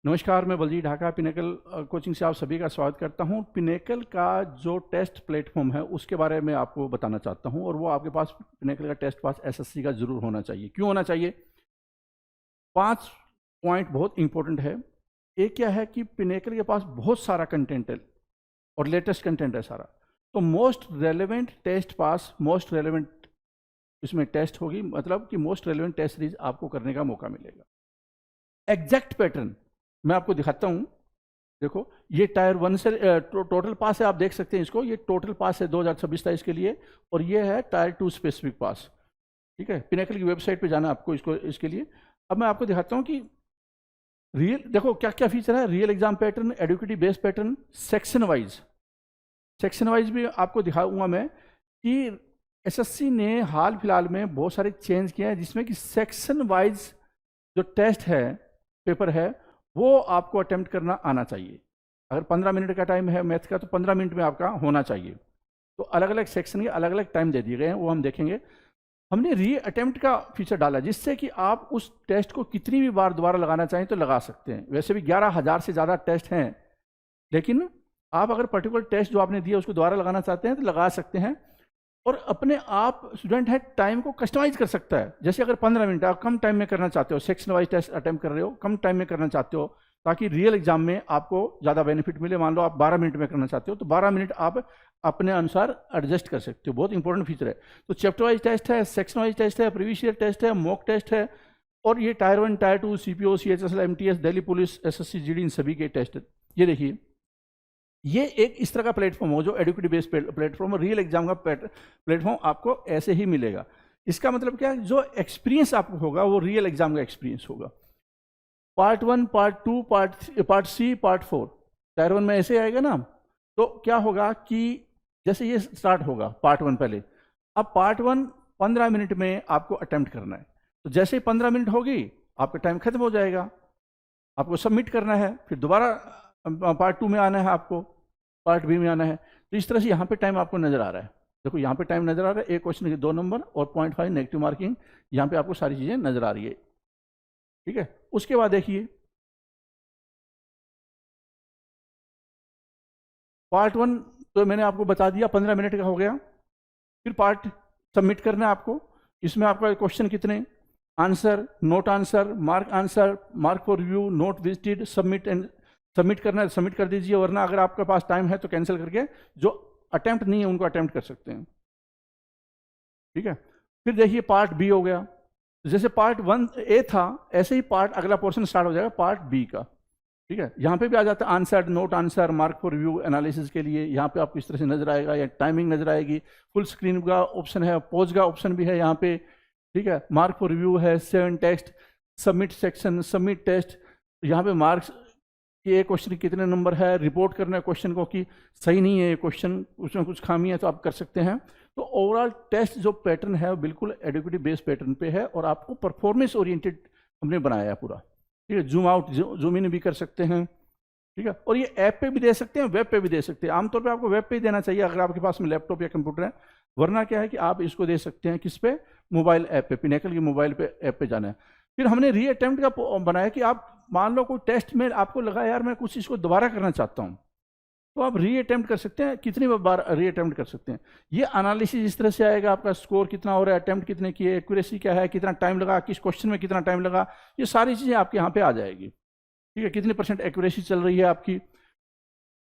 नमस्कार, मैं Baljeet Dhaka pinnacle coaching से आप सभी का स्वागत करता हूं। पिनेकल का जो टेस्ट प्लेटफॉर्म है उसके बारे में आपको बताना चाहता हूं, और वो आपके पास पिनेकल का टेस्ट पास एसएससी का जरूर होना चाहिए। क्यों होना चाहिए? 5 पॉइंट बहुत इंपॉर्टेंट है। एक क्या है कि पिनेकल के पास बहुत सारा कंटेंट है और लेटेस्ट कंटेंट है सारा। तो most relevant test pass, most relevant इसमें टेस्ट होगी, मतलब कि मोस्ट रेलेवेंट टेस्ट सीरीज आपको करने का मौका मिलेगा। एग्जैक्ट पैटर्न मैं आपको दिखाता हूं। देखो, ये टायर 1 से टोटल पास है, आप देख सकते हैं इसको। ये टोटल पास है 2026-27 के लिए, और ये है टायर 2 स्पेसिफिक पास। ठीक है, पिनेकल की वेबसाइट पे जाना आपको इसको इसके लिए। अब मैं आपको दिखाता हूं कि रियल, देखो क्या क्या फीचर है। रियल एग्जाम पैटर्न, एडुकेटी बेस्ड पैटर्न, सेक्शन वाइज भी आपको दिखाऊंगा मैं कि एसएससी ने हाल फिलहाल में बहुत सारे चेंज किए हैं, जिसमें कि सेक्शन वाइज जो टेस्ट है, पेपर है, वो आपको अटेम्प्ट करना आना चाहिए। अगर 15 मिनट का टाइम है मैथ का, तो 15 मिनट में आपका होना चाहिए। तो अलग अलग सेक्शन के अलग अलग टाइम दे दिए गए हैं, वो हम देखेंगे। हमने री अटेम्प्ट का फीचर डाला, जिससे कि आप उस टेस्ट को कितनी भी बार दोबारा लगाना चाहें तो लगा सकते हैं। वैसे भी 11,000 से ज़्यादा टेस्ट हैं, लेकिन आप अगर पर्टिकुलर टेस्ट जो आपने दिया उसको दोबारा लगाना चाहते हैं तो लगा सकते हैं। और अपने आप स्टूडेंट है टाइम को कस्टमाइज कर सकता है। जैसे अगर 15 मिनट आप कम टाइम में करना चाहते हो, सेक्शन वाइज टेस्ट अटेम्प्ट कर रहे हो, कम टाइम में करना चाहते हो ताकि रियल एग्जाम में आपको ज़्यादा बेनिफिट मिले। मान लो आप 12 मिनट में करना चाहते हो, तो 12 मिनट आप अपने अनुसार एडजस्ट कर सकते हो। बहुत इंपॉर्टेंट फीचर है। तो चैप्टर वाइज टेस्ट है, सेक्शन वाइज टेस्ट है, प्रीवियस ईयर टेस्ट है, मॉक टेस्ट है, और ये tier 1, tier 2, CPO, CHSL, MTS, Delhi police, SSC, GD, इन सभी के टेस्ट। ये देखिए, ये एक इस तरह का प्लेटफॉर्म हो जो educative based platform, real exam का प्लेटफॉर्म आपको ऐसे ही मिलेगा। इसका मतलब क्या है? जो एक्सपीरियंस आपको होगा वो रियल एग्जाम का एक्सपीरियंस होगा। Part 1, part 2, part C, part 4 tier 1 में ऐसे आएगा ना। तो क्या होगा कि जैसे ये स्टार्ट होगा पार्ट 1 पहले, अब पार्ट 1 15 मिनट में आपको अटेम्प्ट करना है। तो जैसे ही 15 मिनट होगी आपका टाइम खत्म हो जाएगा, आपको सबमिट करना है, फिर दोबारा पार्ट 2 में आना है, आपको पार्ट बी में आना है। तो इस तरह से यहाँ पे टाइम आपको नजर आ रहा है। देखो यहाँ पे टाइम नजर आ रहा है, एक क्वेश्चन के 2 नंबर और 0.5 नेगेटिव मार्किंग, यहाँ पे आपको सारी चीजें नजर आ रही है। ठीक है, उसके बाद देखिए पार्ट 1 तो मैंने आपको बता दिया 15 मिनट का हो गया। फिर पार्ट सबमिट करना है आपको। इसमें आपका क्वेश्चन कितने, answer, note answer, mark for review, note visited, submit करना है, सबमिट कर दीजिए। वरना अगर आपके पास टाइम है तो कैंसिल करके जो अटेम्प्ट नहीं है उनको अटेम्प्ट कर सकते हैं। ठीक है, फिर देखिए पार्ट बी हो गया। जैसे पार्ट 1 ए था, ऐसे ही पार्ट अगला पोर्शन स्टार्ट हो जाएगा पार्ट बी का। ठीक है, यहाँ पे भी आ जाता है answer, note answer, mark for review, analysis के लिए। यहाँ पे आपको इस तरह से नजर आएगा, या टाइमिंग नजर आएगी, फुल स्क्रीन का ऑप्शन है, पॉज का ऑप्शन भी है यहाँ पे। ठीक है, मार्क फॉर रिव्यू है, 7 text, submit section, submit test. यहाँ पे मार्क्स कि ये क्वेश्चन कितने नंबर है, रिपोर्ट करना है क्वेश्चन को कि सही नहीं है ये क्वेश्चन, उसमें कुछ खामी है तो आप कर सकते हैं। तो ओवरऑल टेस्ट जो पैटर्न है वो बिल्कुल एडुकेटिव बेस्ड पैटर्न पे है, और आपको परफॉर्मेंस ओरिएंटेड हमने बनाया है पूरा। ठीक है, जूम आउट जूम इन भी कर सकते हैं। ठीक है, और ये ऐप पे भी दे सकते हैं, वेब पे भी दे सकते हैं। आमतौर पे आपको वेब पे ही देना चाहिए अगर आपके पास में लैपटॉप या कंप्यूटर है। वरना क्या है कि आप इसको दे सकते हैं किस पे, मोबाइल ऐप पे, पिनेकल की मोबाइल पे ऐप पे जाना है। फिर हमने री अटेम्प्ट का बनाया कि आप मान लो कोई टेस्ट में आपको लगा यार मैं कुछ इसको दोबारा करना चाहता हूँ, तो आप री अटेम्प्ट कर सकते हैं। कितनी बार री अटेम्प्ट कर सकते हैं। ये एनालिसिस इस तरह से आएगा, आपका स्कोर कितना हो रहा है, अटेम्प्ट कितने किए, एक्यूरेसी क्या है, कितना टाइम लगा, किस क्वेश्चन में कितना टाइम लगा, ये सारी चीज़ें आपके यहाँ पे आ जाएगी। ठीक है, कितनी % एक्यूरेसी चल रही है आपकी।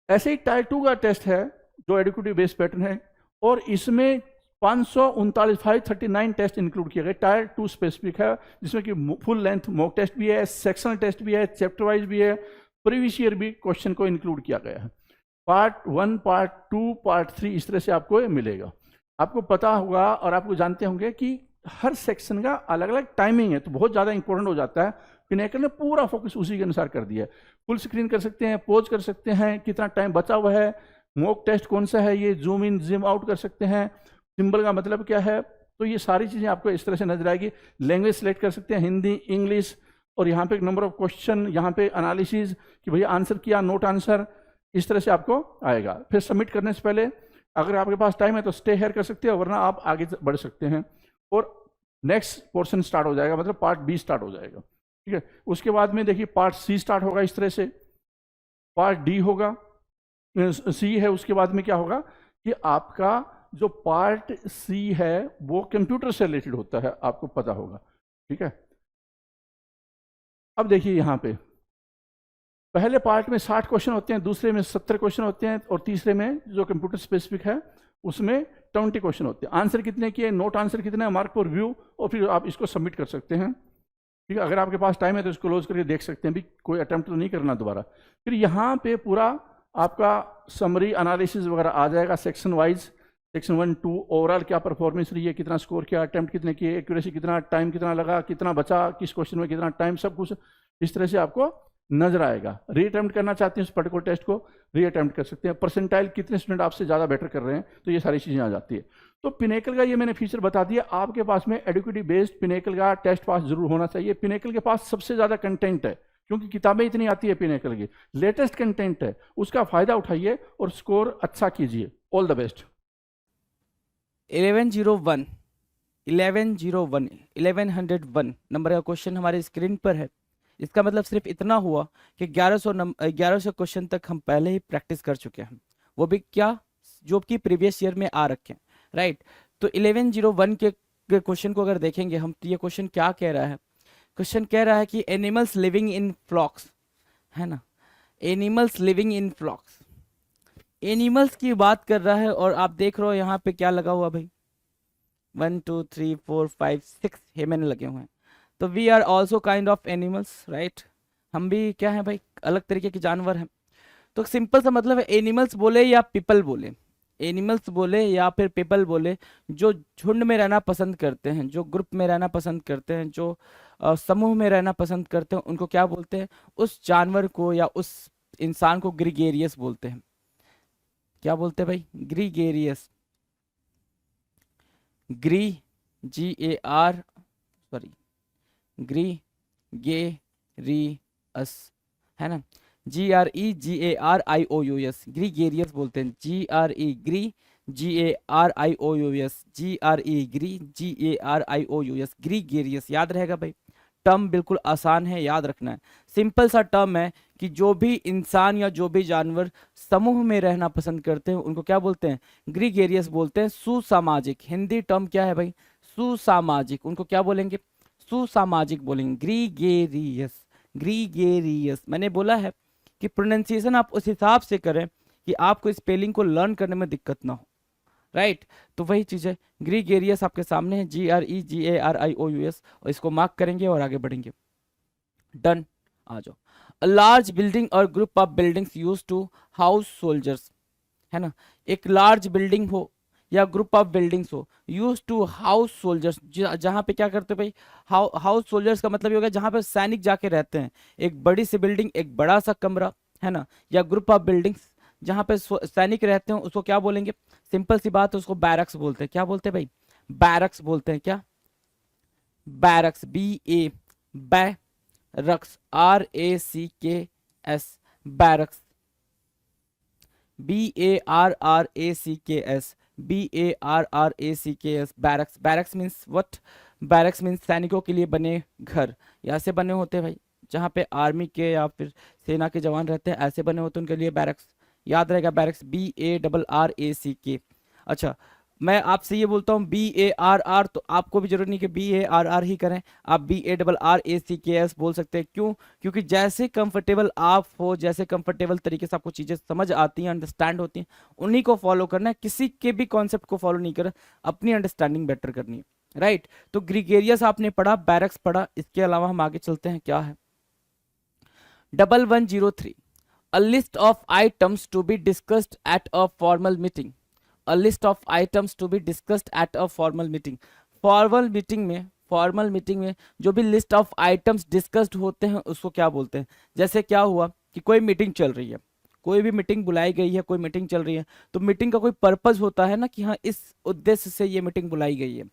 ऐसे ही टायर 2 का टेस्ट है जो एडुकेटिव बेस्ड पैटर्न है, और इसमें 539 टेस्ट इंक्लूड किए गए। टायर 2 स्पेसिफिक है, जिसमें कि फुल लेंथ मॉक टेस्ट भी है, सेक्शनल टेस्ट भी है, चैप्टर वाइज भी है, प्रीवियस ईयर भी क्वेश्चन को इंक्लूड किया गया है। पार्ट 1, पार्ट 2, पार्ट 3 इस तरह से आपको ये मिलेगा। आपको पता होगा और आपको जानते होंगे कि हर सेक्शन का अलग अलग टाइमिंग है, तो बहुत ज़्यादा इंपॉर्टेंट हो जाता है। पिनेकल ने पूरा फोकस उसी के अनुसार कर दिया है। फुल स्क्रीन कर सकते हैं, पॉज कर सकते हैं, कितना टाइम बचा हुआ है, मॉक टेस्ट कौन सा है, ये जूम इन जूम आउट कर सकते हैं, सिंबल का मतलब क्या है। तो ये सारी चीज़ें आपको इस तरह से नजर आएगी। लैंग्वेज सेलेक्ट कर सकते हैं, हिंदी, इंग्लिश, और यहाँ पे नंबर ऑफ क्वेश्चन, यहाँ पे एनालिसिस कि भैया आंसर किया, नोट आंसर, इस तरह से आपको आएगा। फिर सबमिट करने से पहले अगर आपके पास टाइम है तो स्टे हेयर कर सकते हैं, वरना आप आगे बढ़ सकते हैं और नेक्स्ट पोर्शन स्टार्ट हो जाएगा, मतलब पार्ट बी स्टार्ट हो जाएगा। ठीक है। उसके बाद में देखिए पार्ट सी स्टार्ट होगा इस तरह से, पार्ट डी होगा, सी है, उसके बाद में क्या होगा कि आपका जो पार्ट सी है वो कंप्यूटर से रिलेटेड होता है, आपको पता होगा। ठीक है। अब देखिए यहाँ पे पहले पार्ट में 60 क्वेश्चन होते हैं, दूसरे में 70 क्वेश्चन होते हैं, और तीसरे में जो कंप्यूटर स्पेसिफिक है उसमें 20 क्वेश्चन होते हैं। आंसर कितने किए, नोट आंसर कितने, मार्क पर व्यू, और फिर आप इसको सबमिट कर सकते हैं। ठीक है। अगर आपके पास टाइम है तो इसको क्लोज करके देख सकते हैं, भी कोई अटेम्प्ट तो नहीं करना दोबारा। फिर यहाँ पे पूरा आपका समरी एनालिसिस वगैरह आ जाएगा सेक्शन वाइज, सेक्शन 1 2 ओवरऑल क्या परफॉर्मेंस रही है, कितना स्कोर किया, अटेम्प्ट कितने किए, एक्यूरेसी कितना, टाइम कितना लगा, कितना बचा, किस क्वेश्चन में कितना टाइम, सब कुछ इस तरह से आपको नजर आएगा। री अटेम्प्ट करना चाहते हैं उस पर्टिकुलर टेस्ट को, री अटेम्प्ट कर सकते हैं। परसेंटाइल कितने स्टूडेंट आपसे ज़्यादा बेटर कर रहे हैं, तो ये सारी चीज़ें आ जाती है। तो पिनेकल का ये मैंने फीचर बता दिया। आपके पास में एडुकेटिव बेस्ड पिनेकल का टेस्ट पास जरूर होना चाहिए। पिनेकल के पास सबसे ज़्यादा कंटेंट है, क्योंकि किताबें इतनी आती है, पिनेकल की लेटेस्ट कंटेंट है, उसका फायदा उठाइए और स्कोर अच्छा कीजिए। All the best. 1101 नंबर का क्वेश्चन हमारे स्क्रीन पर है। इसका मतलब सिर्फ इतना हुआ कि 1100 क्वेश्चन तक हम पहले ही प्रैक्टिस कर चुके हैं, वो भी क्या, जो कि प्रीवियस ईयर में आ रखे हैं, राइट। तो 1101 के क्वेश्चन को अगर देखेंगे हम, तो ये क्वेश्चन क्या कह रहा है? क्वेश्चन कह रहा है कि एनिमल्स लिविंग इन फ्लॉक्स, है ना, एनिमल्स लिविंग इन फ्लॉक्स, एनिमल्स की बात कर रहा है। और आप देख रहे हो यहाँ पे क्या लगा हुआ भाई, 1 2 3 4 5 6 हेमन लगे हुए हैं। तो we are also kind of animals, right. हम भी क्या है भाई, अलग तरीके के जानवर हैं। तो सिंपल सा मतलब है, एनिमल्स बोले या पीपल बोले, एनिमल्स बोले या फिर पीपल बोले, जो झुंड में रहना पसंद करते हैं, जो ग्रुप में रहना पसंद करते हैं, जो समूह में रहना पसंद करते हैं, उनको क्या बोलते हैं? उस जानवर को या उस इंसान को ग्रीगेरियस बोलते हैं। क्या बोलते हैं भाई? ग्रीगेरियस। ग्री GAR सॉरी ग्रीगेरियस, है ना, GREGARIOUS, ग्रीगेरियस बोलते हैं। GREGARIOUS, gregarious. याद रहेगा भाई, टर्म बिल्कुल आसान है, याद रखना है। सिंपल सा टर्म है कि जो भी इंसान या जो भी जानवर समूह में रहना पसंद करते हैं उनको क्या बोलते हैं? ग्रीगेरियस बोलते हैं। सुसामाजिक, हिंदी टर्म क्या है भाई? सुसामाजिक। उनको क्या बोलेंगे? सुसामाजिक बोलेंगे, ग्रीगेरियस। ग्रीगेरियस मैंने बोला है कि प्रोनाउंसिएशन आप उस हिसाब से करें कि आपको स्पेलिंग को लर्न करने में दिक्कत ना हो, राइट। तो वही चीज है, ग्रीगेरियस आपके सामने है, GREGARIOUS, और इसको मार्क करेंगे और आगे बढ़ेंगे। डन, आ जाओ। अ लार्ज बिल्डिंग और group of buildings use to house soldiers, है ना, एक लार्ज बिल्डिंग हो या ग्रुप ऑफ बिल्डिंग्स हो, यूज टू हाउस सोल्जर्स, जहां पे क्या करते हैं भाई, हाउस सोल्जर्स का मतलब ये होगा जहां पे सैनिक जाके रहते हैं। एक बड़ी सी बिल्डिंग, एक बड़ा सा कमरा, है ना, या ग्रुप ऑफ बिल्डिंग्स जहां पे सैनिक रहते हैं, उसको क्या बोलेंगे? सिंपल सी बात है, उसको बैरक्स बोलते हैं। क्या बोलते हैं भाई? बैरक्स बोलते हैं। क्या? Barracks, BA, barracks, RACKS, barracks, BARRACKS, BARRACKS, barracks. Barracks means what? Barracks means सैनिकों के लिए बने घर, या ऐसे बने होते हैं भाई जहाँ पे आर्मी के या फिर सेना के जवान रहते हैं, ऐसे बने होते हैं उनके लिए बैरक्स। याद रहेगा, बैरक्स, BARRACK। अच्छा, मैं आपसे ये बोलता हूँ BARR, तो आपको भी जरूरत नहीं कि BARR ही करें, आप BARRACKS बोल सकते हैं। क्यों? क्योंकि जैसे कंफर्टेबल आप हो, जैसे कंफर्टेबल तरीके से आपको चीजें समझ आती हैं, अंडरस्टैंड होती हैं, उन्हीं को फॉलो करना है। किसी के भी कॉन्सेप्ट को फॉलो नहीं करना, अपनी अंडरस्टैंडिंग बेटर करनी है, राइट। तो ग्रीगेरियस आपने पढ़ा, बैरक्स पढ़ा, इसके अलावा हम आगे चलते हैं। क्या है? 1103, a list of items to be discussed at a formal meeting, a list of items to be discussed at a formal meeting। Formal meeting में जो भी लिस्ट ऑफ आइटम्स डिस्कस्ड होते हैं उसको क्या बोलते हैं? जैसे क्या हुआ कि कोई मीटिंग चल रही है, कोई भी मीटिंग बुलाई गई है, कोई मीटिंग चल रही है, तो मीटिंग का कोई पर्पज होता है ना कि हाँ इस उद्देश्य से ये मीटिंग बुलाई गई है,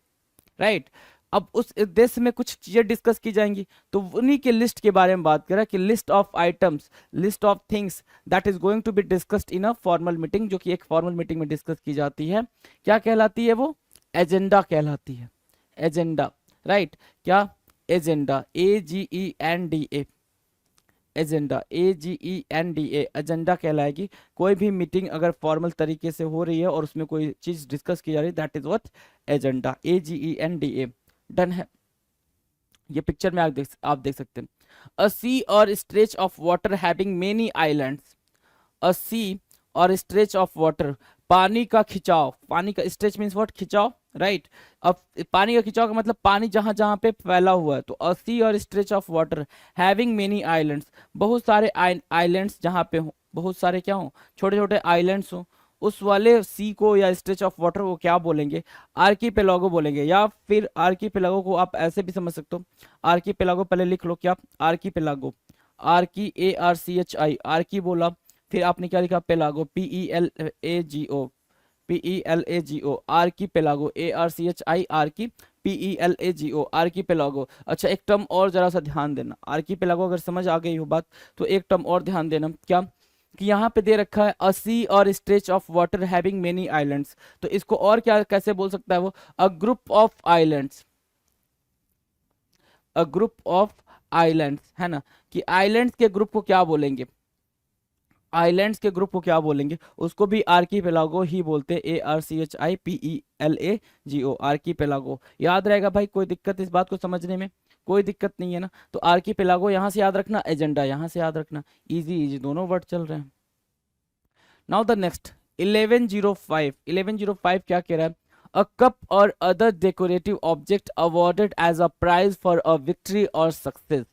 राइट। अब उस उद्देश्य में कुछ चीजें डिस्कस की जाएंगी, तो उन्हीं के लिस्ट के बारे में बात करें कि list of items, list of things that is going to be discussed in a formal meeting, जो कि एक फॉर्मल मीटिंग में डिस्कस की जाती है। क्या कहलाती है वो? एजेंडा कहलाती है, एजेंडा, राइट। क्या? Agenda, AGENDA, agenda, AGENDA, agenda कहलाएगी। कोई भी मीटिंग अगर फॉर्मल तरीके से हो रही है और उसमें कोई चीज डिस्कस की जा रही है, that is what agenda, AGENDA। Done है। ये पिक्चर में आप देख सकते हैं। A sea or stretch of water having many islands, a sea or stretch of water, पानी का खिंचाव, पानी का स्ट्रेच मीन्स व्हाट, खिंचाव, राइट। अब पानी का खिंचाव का मतलब पानी जहां जहां पे फैला हुआ है, तो अ sea or stretch of water having many islands, बहुत सारे आइलैंड्स जहां पे हो, बहुत सारे क्या हो, छोटे छोटे आइलैंड्स हो, उस वाले सी को या स्ट्रेच ऑफ वाटर को क्या बोलेंगे, आर्कीपेलागो बोलेंगे। या फिर आर्कीपेलागो को आप ऐसे भी समझ सकते हो, आर्कीपेलागो पहले लिख लो, क्या, आर्कीपेलागो, आर्की, ARCHI, आर्की बोला, फिर आपने क्या लिखा, पेलागो, PELAGO, PELAGO, archipelago, ARCHI, Archie, PELAGO, archipelago. अच्छा, एक टर्म और जरा सा ध्यान देना, आर्कीपेलागो अगर समझ आ गई हो बात, तो एक टर्म और ध्यान देना, क्या, कि यहाँ पे दे रखा है अ sea or stretch of water having many islands, तो इसको और क्या कैसे बोल सकता है वो, a group of islands, a group of islands, है ना, कि आइलैंड्स के ग्रुप को क्या बोलेंगे, आइलैंड्स के ग्रुप को क्या बोलेंगे, उसको भी आर्कीपेलागो ही बोलते हैं, ARCHIPELAGO, आर्कीपेलागो। याद रहेगा भाई, कोई दिक्कत इस बात को समझने में, कोई दिक्कत नहीं है ना। तो आर्कीपेलागो यहां से याद रखना, एजेंडा यहां से याद रखना, इजी इजी दोनों वर्ड चल रहे हैं। नाउ द नेक्स्ट 1105, 1105 क्या कह रहा है, a cup or other decorative object awarded as a prize for a victory or success,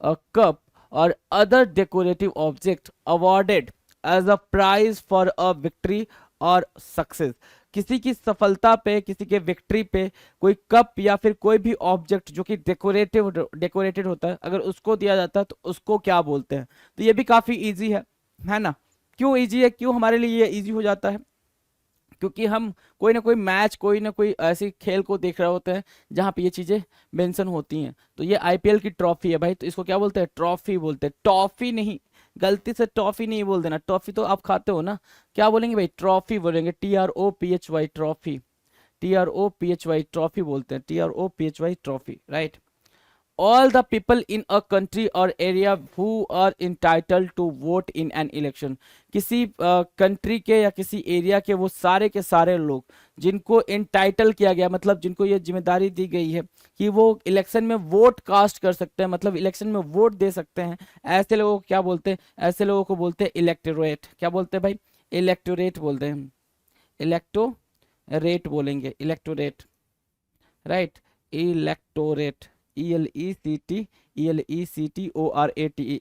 a cup or other decorative object awarded as a prize for a victory or success, किसी की सफलता पे, किसी के विक्ट्री पे कोई cup या फिर कोई भी ऑब्जेक्ट जो कि डेकोरेटेड होता है, अगर उसको दिया जाता है तो उसको क्या बोलते हैं। तो ये भी काफी इजी है ना। क्यों इजी है, क्यों हमारे लिए ये इजी हो जाता है, क्योंकि हम कोई ना कोई मैच, कोई ना कोई ऐसी खेल को देख रहे होते हैं जहां पे ये चीजें मेंशन होती हैं। तो ये IPL की ट्रॉफी है भाई, तो इसको क्या बोलते हैं, ट्रॉफी बोलते हैं, टॉफी नहीं, गलती से टॉफी नहीं बोल देना, टॉफी तो आप खाते हो ना, क्या बोलेंगे भाई, ट्रॉफी बोलेंगे, TROPHY, ट्रॉफी, TROPHY, ट्रॉफी बोलते हैं, TROPHY, trophy, right. all the people in a country or area who are entitled to vote in an election, किसी कंट्री के या किसी एरिया के सारे लोग जिनको इंटाइटल किया गया, मतलब जिनको ये जिम्मेदारी दी गई है कि वो इलेक्शन में वोट कास्ट कर सकते हैं, मतलब इलेक्शन में वोट दे सकते हैं, ऐसे लोगों को क्या बोलते हैं, ऐसे लोगों को बोलते हैं इलेक्टोरेट। क्या बोलते हैं भाई, इलेक्टोरेट बोलते हैं, इलेक्टोरेट बोलेंगे, electorate, right, electorate, ELECTORATE,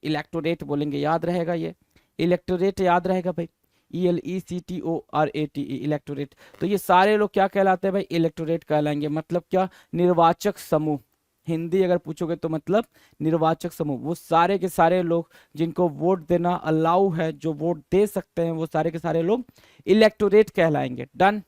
electorate बोलेंगे, याद रहेगा ये, इलेक्टोरेट याद रहेगा भाई, ELECTORATE, इलेक्टोरेट। तो ये सारे लोग क्या कहलाते हैं भाई, इलेक्टोरेट कहलाएंगे, मतलब क्या, निर्वाचक समूह, हिंदी अगर पूछोगे तो मतलब निर्वाचक समूह, वो सारे के सारे लोग जिनको वोट देना अलाउ है, जो वोट दे सकते हैं, वो सारे के सारे लोग इलेक्टोरेट कहलाएंगे। Done.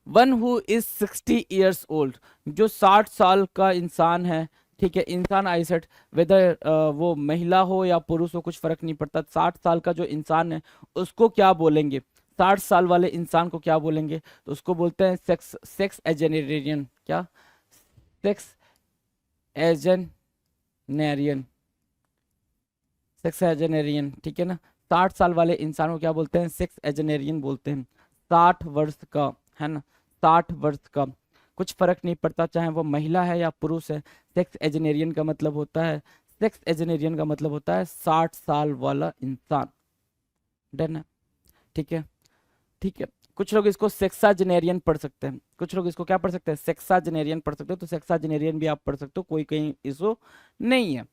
One who is 60 years old, जो 60 साल का इंसान है, ठीक है, इंसान आई सेड, वेदर वो महिला हो या पुरुष हो कुछ फर्क नहीं पड़ता, 60 साल का जो इंसान है उसको क्या बोलेंगे, 60 साल वाले इंसान को क्या बोलेंगे, तो उसको बोलते हैं सेक्स एजेनेरियन, क्या, सेक्स एजेनेरियन, सेक्स एजेनेरियन, ठीक है ना। 60 साल वाले इंसान को क्या बोलते हैं, सेक्स एजेनेरियन बोलते हैं, 60 वर्ष का, है ना, 60 वर्ष का, कुछ फर्क नहीं पड़ता चाहे वो महिला है या पुरुष है, सेक्स एजेनेरियन का मतलब होता है, सेक्स एजेनेरियन का मतलब होता है 60 साल वाला इंसान। डन है, ठीक है, ठीक है। कुछ लोग इसको सेक्साजेनेरियन पढ़ सकते हैं, कुछ लोग इसको क्या पढ़ सकते हैं, सेक्साजेनेरियन पढ़ सकते हो, तो सेक्साजेनेरियन भी आप पढ़ सकते हो, कोई कहीं इशू नहीं है।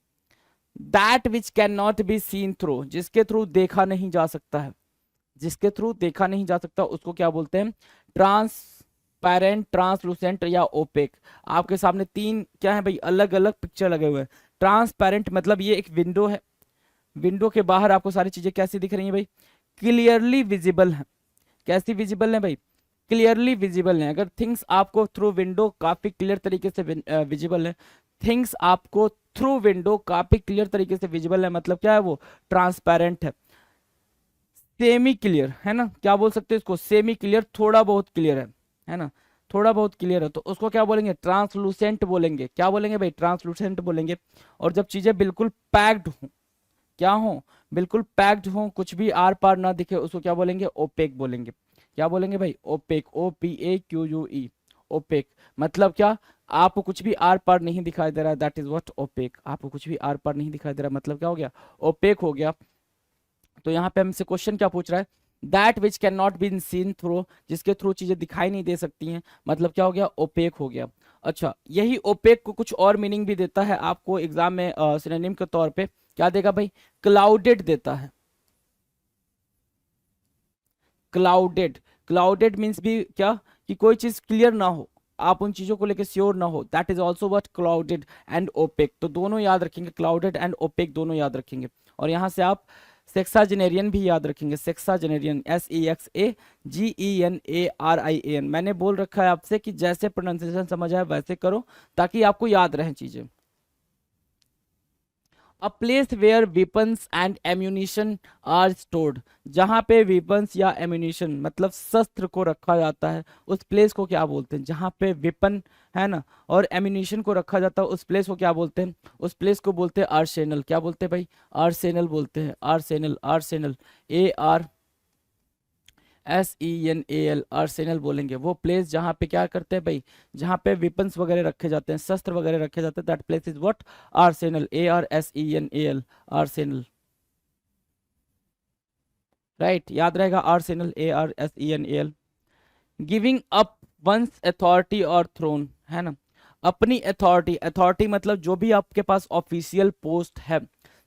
That which can not be seen through, जिसके थ्रू देखा नहीं जा सकता है, जिसके थ्रू देखा नहीं जा सकता उसको क्या बोलते हैं, ट्रांसपेरेंट, ट्रांसलूसेंट या ओपेक। आपके सामने तीन क्या है भाई, अलग अलग पिक्चर लगे हुए हैं। ट्रांसपेरेंट मतलब ये एक विंडो है, विंडो के बाहर आपको सारी चीजें कैसी दिख रही हैं भाई, क्लियरली विजिबल है, कैसी विजिबल है भाई, क्लियरली विजिबल है। अगर थिंग्स आपको थ्रू विंडो काफी क्लियर तरीके से विजिबल है, थिंग्स आपको थ्रू विंडो काफी क्लियर तरीके से विजिबल है, मतलब क्या है वो, ट्रांसपेरेंट है। सेमी क्लियर है ना, क्या बोल सकते हैं इसको, सेमी क्लियर, थोड़ा बहुत क्लियर है ना, थोड़ा बहुत क्लियर है तो उसको क्या बोलेंगे, ट्रांसलूसेंट बोलेंगे। क्या बोलेंगे भाई, ट्रांसलूसेंट बोलेंगे। और जब चीजें बिल्कुल पैक्ड हो, क्या हो, बिल्कुल पैक्ड हो, कुछ भी आर पार ना दिखे, उसको क्या बोलेंगे, ओपेक बोलेंगे। क्या बोलेंगे भाई, ओपेक, OPAQUE, ओपेक। मतलब क्या, आपको कुछ भी आर पार नहीं दिखाई दे रहा है, दैट इज व्हाट ओपेक। आपको कुछ भी आर पार नहीं दिखाई दे रहा, मतलब क्या हो गया, ओपेक हो गया। तो यहाँ पे हमसे क्वेश्चन क्या पूछ रहा है, that which can not be seen through, जिसके थ्रू चीजें दिखाई नहीं दे सकती हैं, मतलब क्या हो गया, ओपेक हो गया। अच्छा, यही ओपेक को कुछ और मीनिंग भी देता है आपको एग्जाम में सिनोनिम के तौर पे। क्या देगा भाई, क्लाउडेड देता है। क्लाउडेड, क्लाउडेड मीन्स भी क्या, कि कोई चीज क्लियर ना हो, आप उन चीजों को लेकर श्योर ना हो, that is also what, clouded and opaque. तो दोनों याद रखेंगे, क्लाउडेड एंड ओपेक दोनों याद रखेंगे। और यहाँ से आप सेक्साजेनेरियन भी याद रखेंगे, सेक्साजेनेरियन, SEXAGENARIAN। मैंने बोल रखा है आपसे कि जैसे प्रोनाउंसिएशन समझ आए वैसे करो, ताकि आपको याद रहें चीजें। A place where weapons and ammunition are stored, जहां पे वेपन्स या एम्यूनिशन मतलब शस्त्र को रखा जाता है, उस प्लेस को क्या बोलते हैं, जहां पे वेपन है ना और एम्यूनिशन को रखा जाता है, उस प्लेस को क्या बोलते हैं, उस प्लेस को बोलते हैं आर्सेनल। क्या बोलते हैं भाई, आर्सेनल बोलते हैं, आर्सेनल, आर्सेनल, ARSENAL, आर्सेनल बोलेंगे। वो प्लेस जहाँ पे क्या करते हैं भाई, जहाँ पे वेपन्स वगैरह रखे जाते हैं, शस्त्र वगैरह रखे जाते हैं, that place is what, arsenal, ARSENAL, arsenal. Right, याद रहेगा, arsenal, ARSENAL। Giving up one's authority or throne, है ना, अपनी अथॉरिटी, अथॉरिटी मतलब जो भी आपके पास ऑफिशियल पोस्ट है,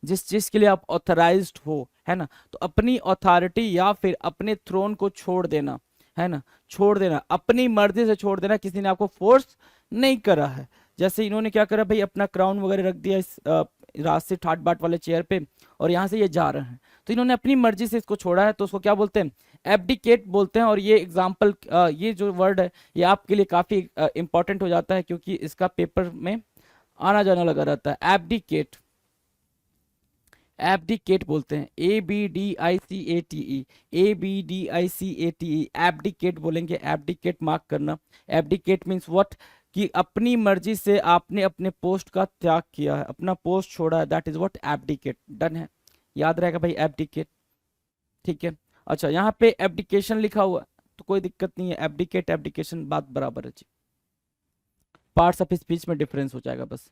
जिस चीज के लिए आप ऑथराइज्ड हो, है ना, तो अपनी अथॉरिटी या फिर अपने थ्रोन को छोड़ देना, है ना, छोड़ देना, अपनी मर्जी से छोड़ देना, किसी ने आपको फोर्स नहीं करा है। जैसे इन्होंने क्या करा भाई, अपना क्राउन वगैरह रख दिया इस रात से ठाट बाट वाले चेयर पे, और यहाँ से ये जा रहे हैं, तो इन्होंने अपनी मर्जी से इसको छोड़ा है, तो उसको क्या बोलते हैं, एब्डिकेट बोलते हैं। और ये एग्जाम्पल, ये जो वर्ड है ये आपके लिए काफी इंपॉर्टेंट हो जाता है, क्योंकि इसका पेपर में आना जाना लगा रहता है। एब्डिकेट, एब्डिकेट बोलते हैं, ABDICATE, ABDICATE, एब्डिकेट बोलेंगे, एब्डिकेट मार्क करना। एब्डिकेट मीन्स व्हाट, कि अपनी मर्जी से आपने अपने पोस्ट का त्याग किया है, अपना पोस्ट छोड़ा है, that is what, abdicate. Done है, याद रहेगा भाई, एब्डिकेट। ठीक है। अच्छा, यहाँ पे एब्डिकेशन लिखा हुआ है तो कोई दिक्कत नहीं है, एब्डिकेट एब्डिकेशन बात बराबर है जी, पार्ट्स ऑफ स्पीच में डिफरेंस हो जाएगा बस।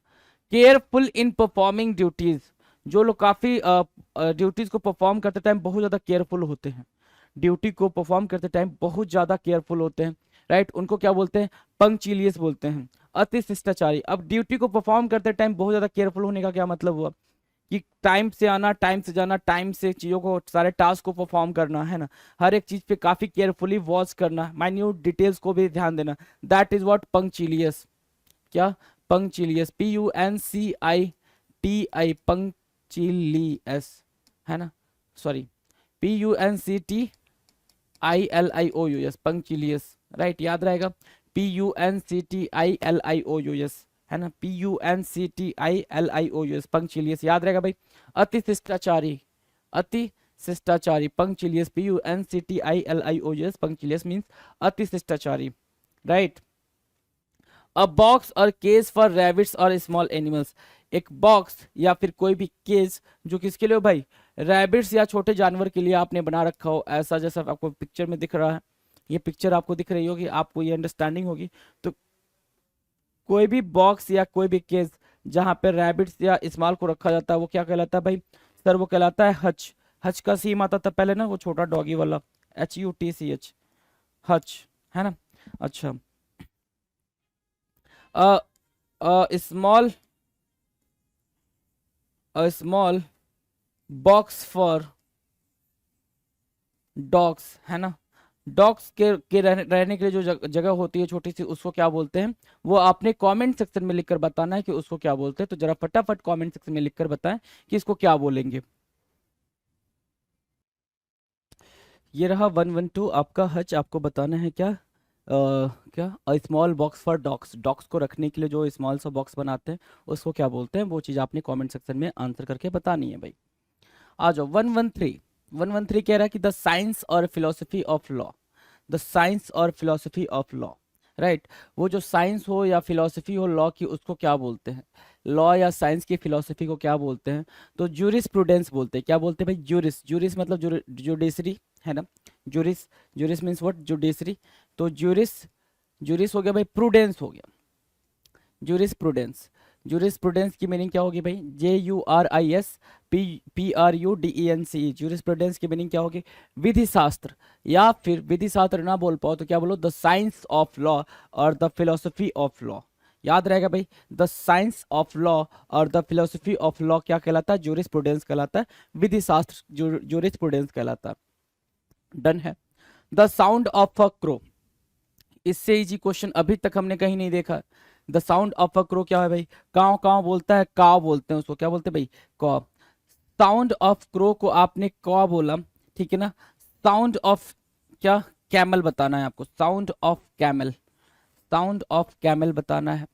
केयरफुल इन परफॉर्मिंग ड्यूटीज, जो लोग काफी ड्यूटीज को परफॉर्म करते टाइम बहुत ज्यादा केयरफुल होते हैं, ड्यूटी को परफॉर्म करते टाइम बहुत ज्यादा केयरफुल होते हैं, राइट, उनको क्या बोलते हैं, पंक्चुलियस बोलते हैं, अति शिष्टाचारी। अब ड्यूटी को परफॉर्म करते टाइम बहुत ज्यादा केयरफुल होने का क्या मतलब हुआ, कि टाइम से आना, टाइम से जाना, टाइम से चीज़ों को, सारे टास्क को परफॉर्म करना, है ना, हर एक चीज़ पे काफ़ी केयरफुली वॉच करना, माइन्यूट डिटेल्स को भी ध्यान देना, दैट इज व्हाट, पंक्चुलियस। क्या, पंक्चुलियस, PUNCITI, पंक्चुलियस, है ना, सॉरी, PUNCTILIOUS, पंक्चुलियस, राइट, याद रहेगा, PUNCTILIOUS, है ना, PUNCTILIOUS, पंक्चुलियस, याद रहेगा भाई। अति शिष्टाचारी, अति शिष्टाचारी, पंक्चुलियस, PUNCTILIOUS, पंक्चुलियस मीन्स अति शिष्टाचारी, राइट। अ बॉक्स और केज फॉर रैबिट्स और स्मॉल एनिमल्स, एक बॉक्स या फिर कोई भी केज जो किसके लिए हो भाई, रैबिट्स या छोटे जानवर के लिए आपने बना रखा हो, ऐसा जैसा आपको पिक्चर में दिख रहा है, ये पिक्चर आपको दिख रही होगी, आपको ये अंडरस्टैंडिंग होगी। तो कोई भी बॉक्स या कोई भी केज जहाँ पे रैबिट्स या स्मॉल को रखा जाता है, वो क्या कहलाता है भाई सर, वो कहलाता है हच। हच का सीम आता था पहले ना, वो छोटा डॉगी वाला, HUTCH, हच, है ना। अच्छा, small, small box for dogs, है ना, डॉग्स के रहने के लिए जो जगह होती है छोटी सी, उसको क्या बोलते हैं, वो आपने कमेंट सेक्शन में लिखकर बताना है कि उसको क्या बोलते हैं। तो जरा फटाफट कमेंट सेक्शन में लिखकर बताएं कि इसको क्या बोलेंगे। ये रहा 112 आपका हच, आपको बताना है क्या, क्या, small box for dogs, dogs को रखने के लिए जो स्मॉल सा बॉक्स बनाते हैं उसको क्या बोलते हैं, वो चीज़ आपने कमेंट सेक्शन में आंसर करके बतानी है भाई। आ जाओ 113 कह रहा है कि द साइंस और philosophy of law, the science और फिलोसफी ऑफ लॉ, राइट। वो जो साइंस हो या फिलॉसफी हो लॉ की, उसको क्या बोलते हैं? लॉ या साइंस की फिलॉसफी को क्या बोलते हैं? तो जूरिस्प्रूडेंस बोलते हैं। क्या बोलते हैं भाई? जूरिस, जूरिस मतलब जुडिशरी, है ना। Juris, juris means what? Judiciary. तो जूरिस, जूरिस हो गया भाई, प्रूडेंस हो गया, जूरिस्प्रूडेंस। जूरिस्प्रूडेंस की मीनिंग क्या होगी भाई? JURISPRUDENCE। जूरिस्प्रूडेंस की मीनिंग क्या होगी? विधि शास्त्र, या फिर विधि शास्त्र ना बोल पाओ तो क्या बोलो? द साइंस ऑफ लॉ और द फिलोसफी ऑफ लॉ। याद रहेगा भाई, द साइंस ऑफ लॉ और द फिलोसफी ऑफ लॉ क्या कहलाता है? जूरिस्प्रूडेंस कहलाता है। विधि शास्त्र जूरिस्प्रूडेंस कहलाता है। डन है। The sound of a crow, इससे इजी क्वेश्चन अभी तक हमने कहीं नहीं देखा। The sound of a crow क्या है भाई? काव काव बोलता है, काव बोलते हैं उसको, क्या बोलते हैं भाई? कॉ। साउंड ऑफ क्रो को आपने कॉ बोला, ठीक है ना। साउंड ऑफ क्या? कैमल बताना है आपको, sound of camel, sound of camel बताना है।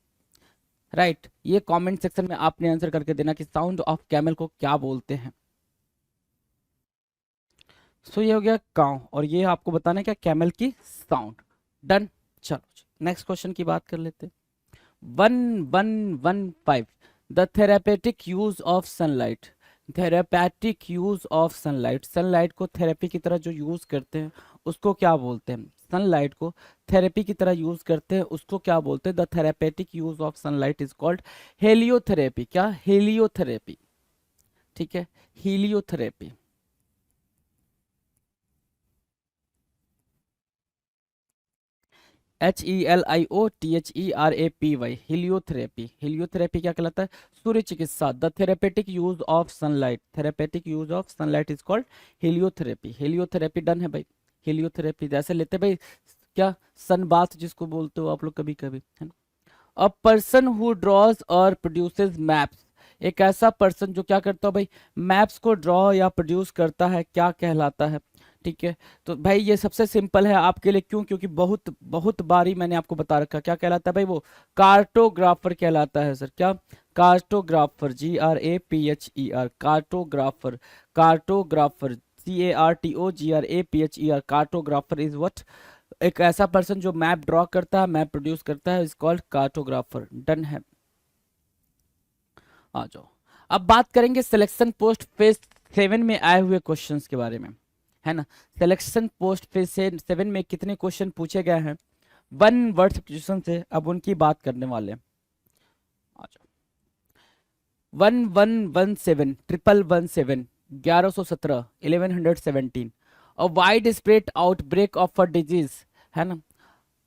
राइट, ये कमेंट सेक्शन में आपने आंसर करके देना कि साउंड ऑफ कैमल को क्या बोलते हैं। सो ये हो गया काव, और ये आपको बताना है क्या? कैमल की साउंड। डन। चलो नेक्स्ट क्वेश्चन की बात कर लेते हैं। 1115, the therapeutic use of sunlight. Therapeutic use of sunlight, sunlight को थेरेपी की तरह जो यूज करते हैं उसको क्या बोलते हैं? सनलाइट को थेरेपी की तरह यूज करते हैं उसको क्या बोलते हैं? The therapeutic use of sunlight is called heliotherapy. क्या? हेलियोथेरेपी, ठीक है, हीलियोथेरेपी। HELIOTHERAPY, हीलियोथेरेपी। हीलियोथेरेपी क्या कहलाता है? सूर्य चिकित्सा। The therapeutic use of sunlight, therapeutic use of sunlight is called हीलियोथेरेपी। हीलियोथेरेपी done है भाई। हीलियोथेरेपी जैसे लेते भाई क्या? सन बाथ जिसको बोलते हो आप लोग कभी कभी, है ना। अ पर्सन हु ड्रॉज और प्रोड्यूसेस मैप्स, एक ऐसा पर्सन जो क्या करता है भाई? मैप्स को ड्रॉ या प्रोड्यूस करता है, क्या कहलाता है? ठीक है, तो भाई ये सबसे सिंपल है आपके लिए। क्यों? क्योंकि बहुत बहुत बारी मैंने आपको बता रखा। क्या कहलाता है भाई? वो कार्टोग्राफर कहलाता है सर। क्या? Cartographer, GRAPHER, cartographer, cartographer, CARTOGRAPHER, cartographer is what? एक ऐसा पर्सन जो मैप ड्रॉ करता है, मैप प्रोड्यूस करता है, इज कॉल्ड कार्टोग्राफर। डन है। आ जाओ, अब बात करेंगे सिलेक्शन पोस्ट फेज 7 में आए हुए क्वेश्चंस के बारे में, है ना। सिलेक्शन पोस्ट फेज 7 में कितने क्वेश्चन पूछे गए हैं? 1 वर्ड क्वेश्चन से, अब उनकी बात करने वाले हैं। आ जाओ, 1117, 1117, 1117, 1117, a wide spread outbreak of a disease, है ना।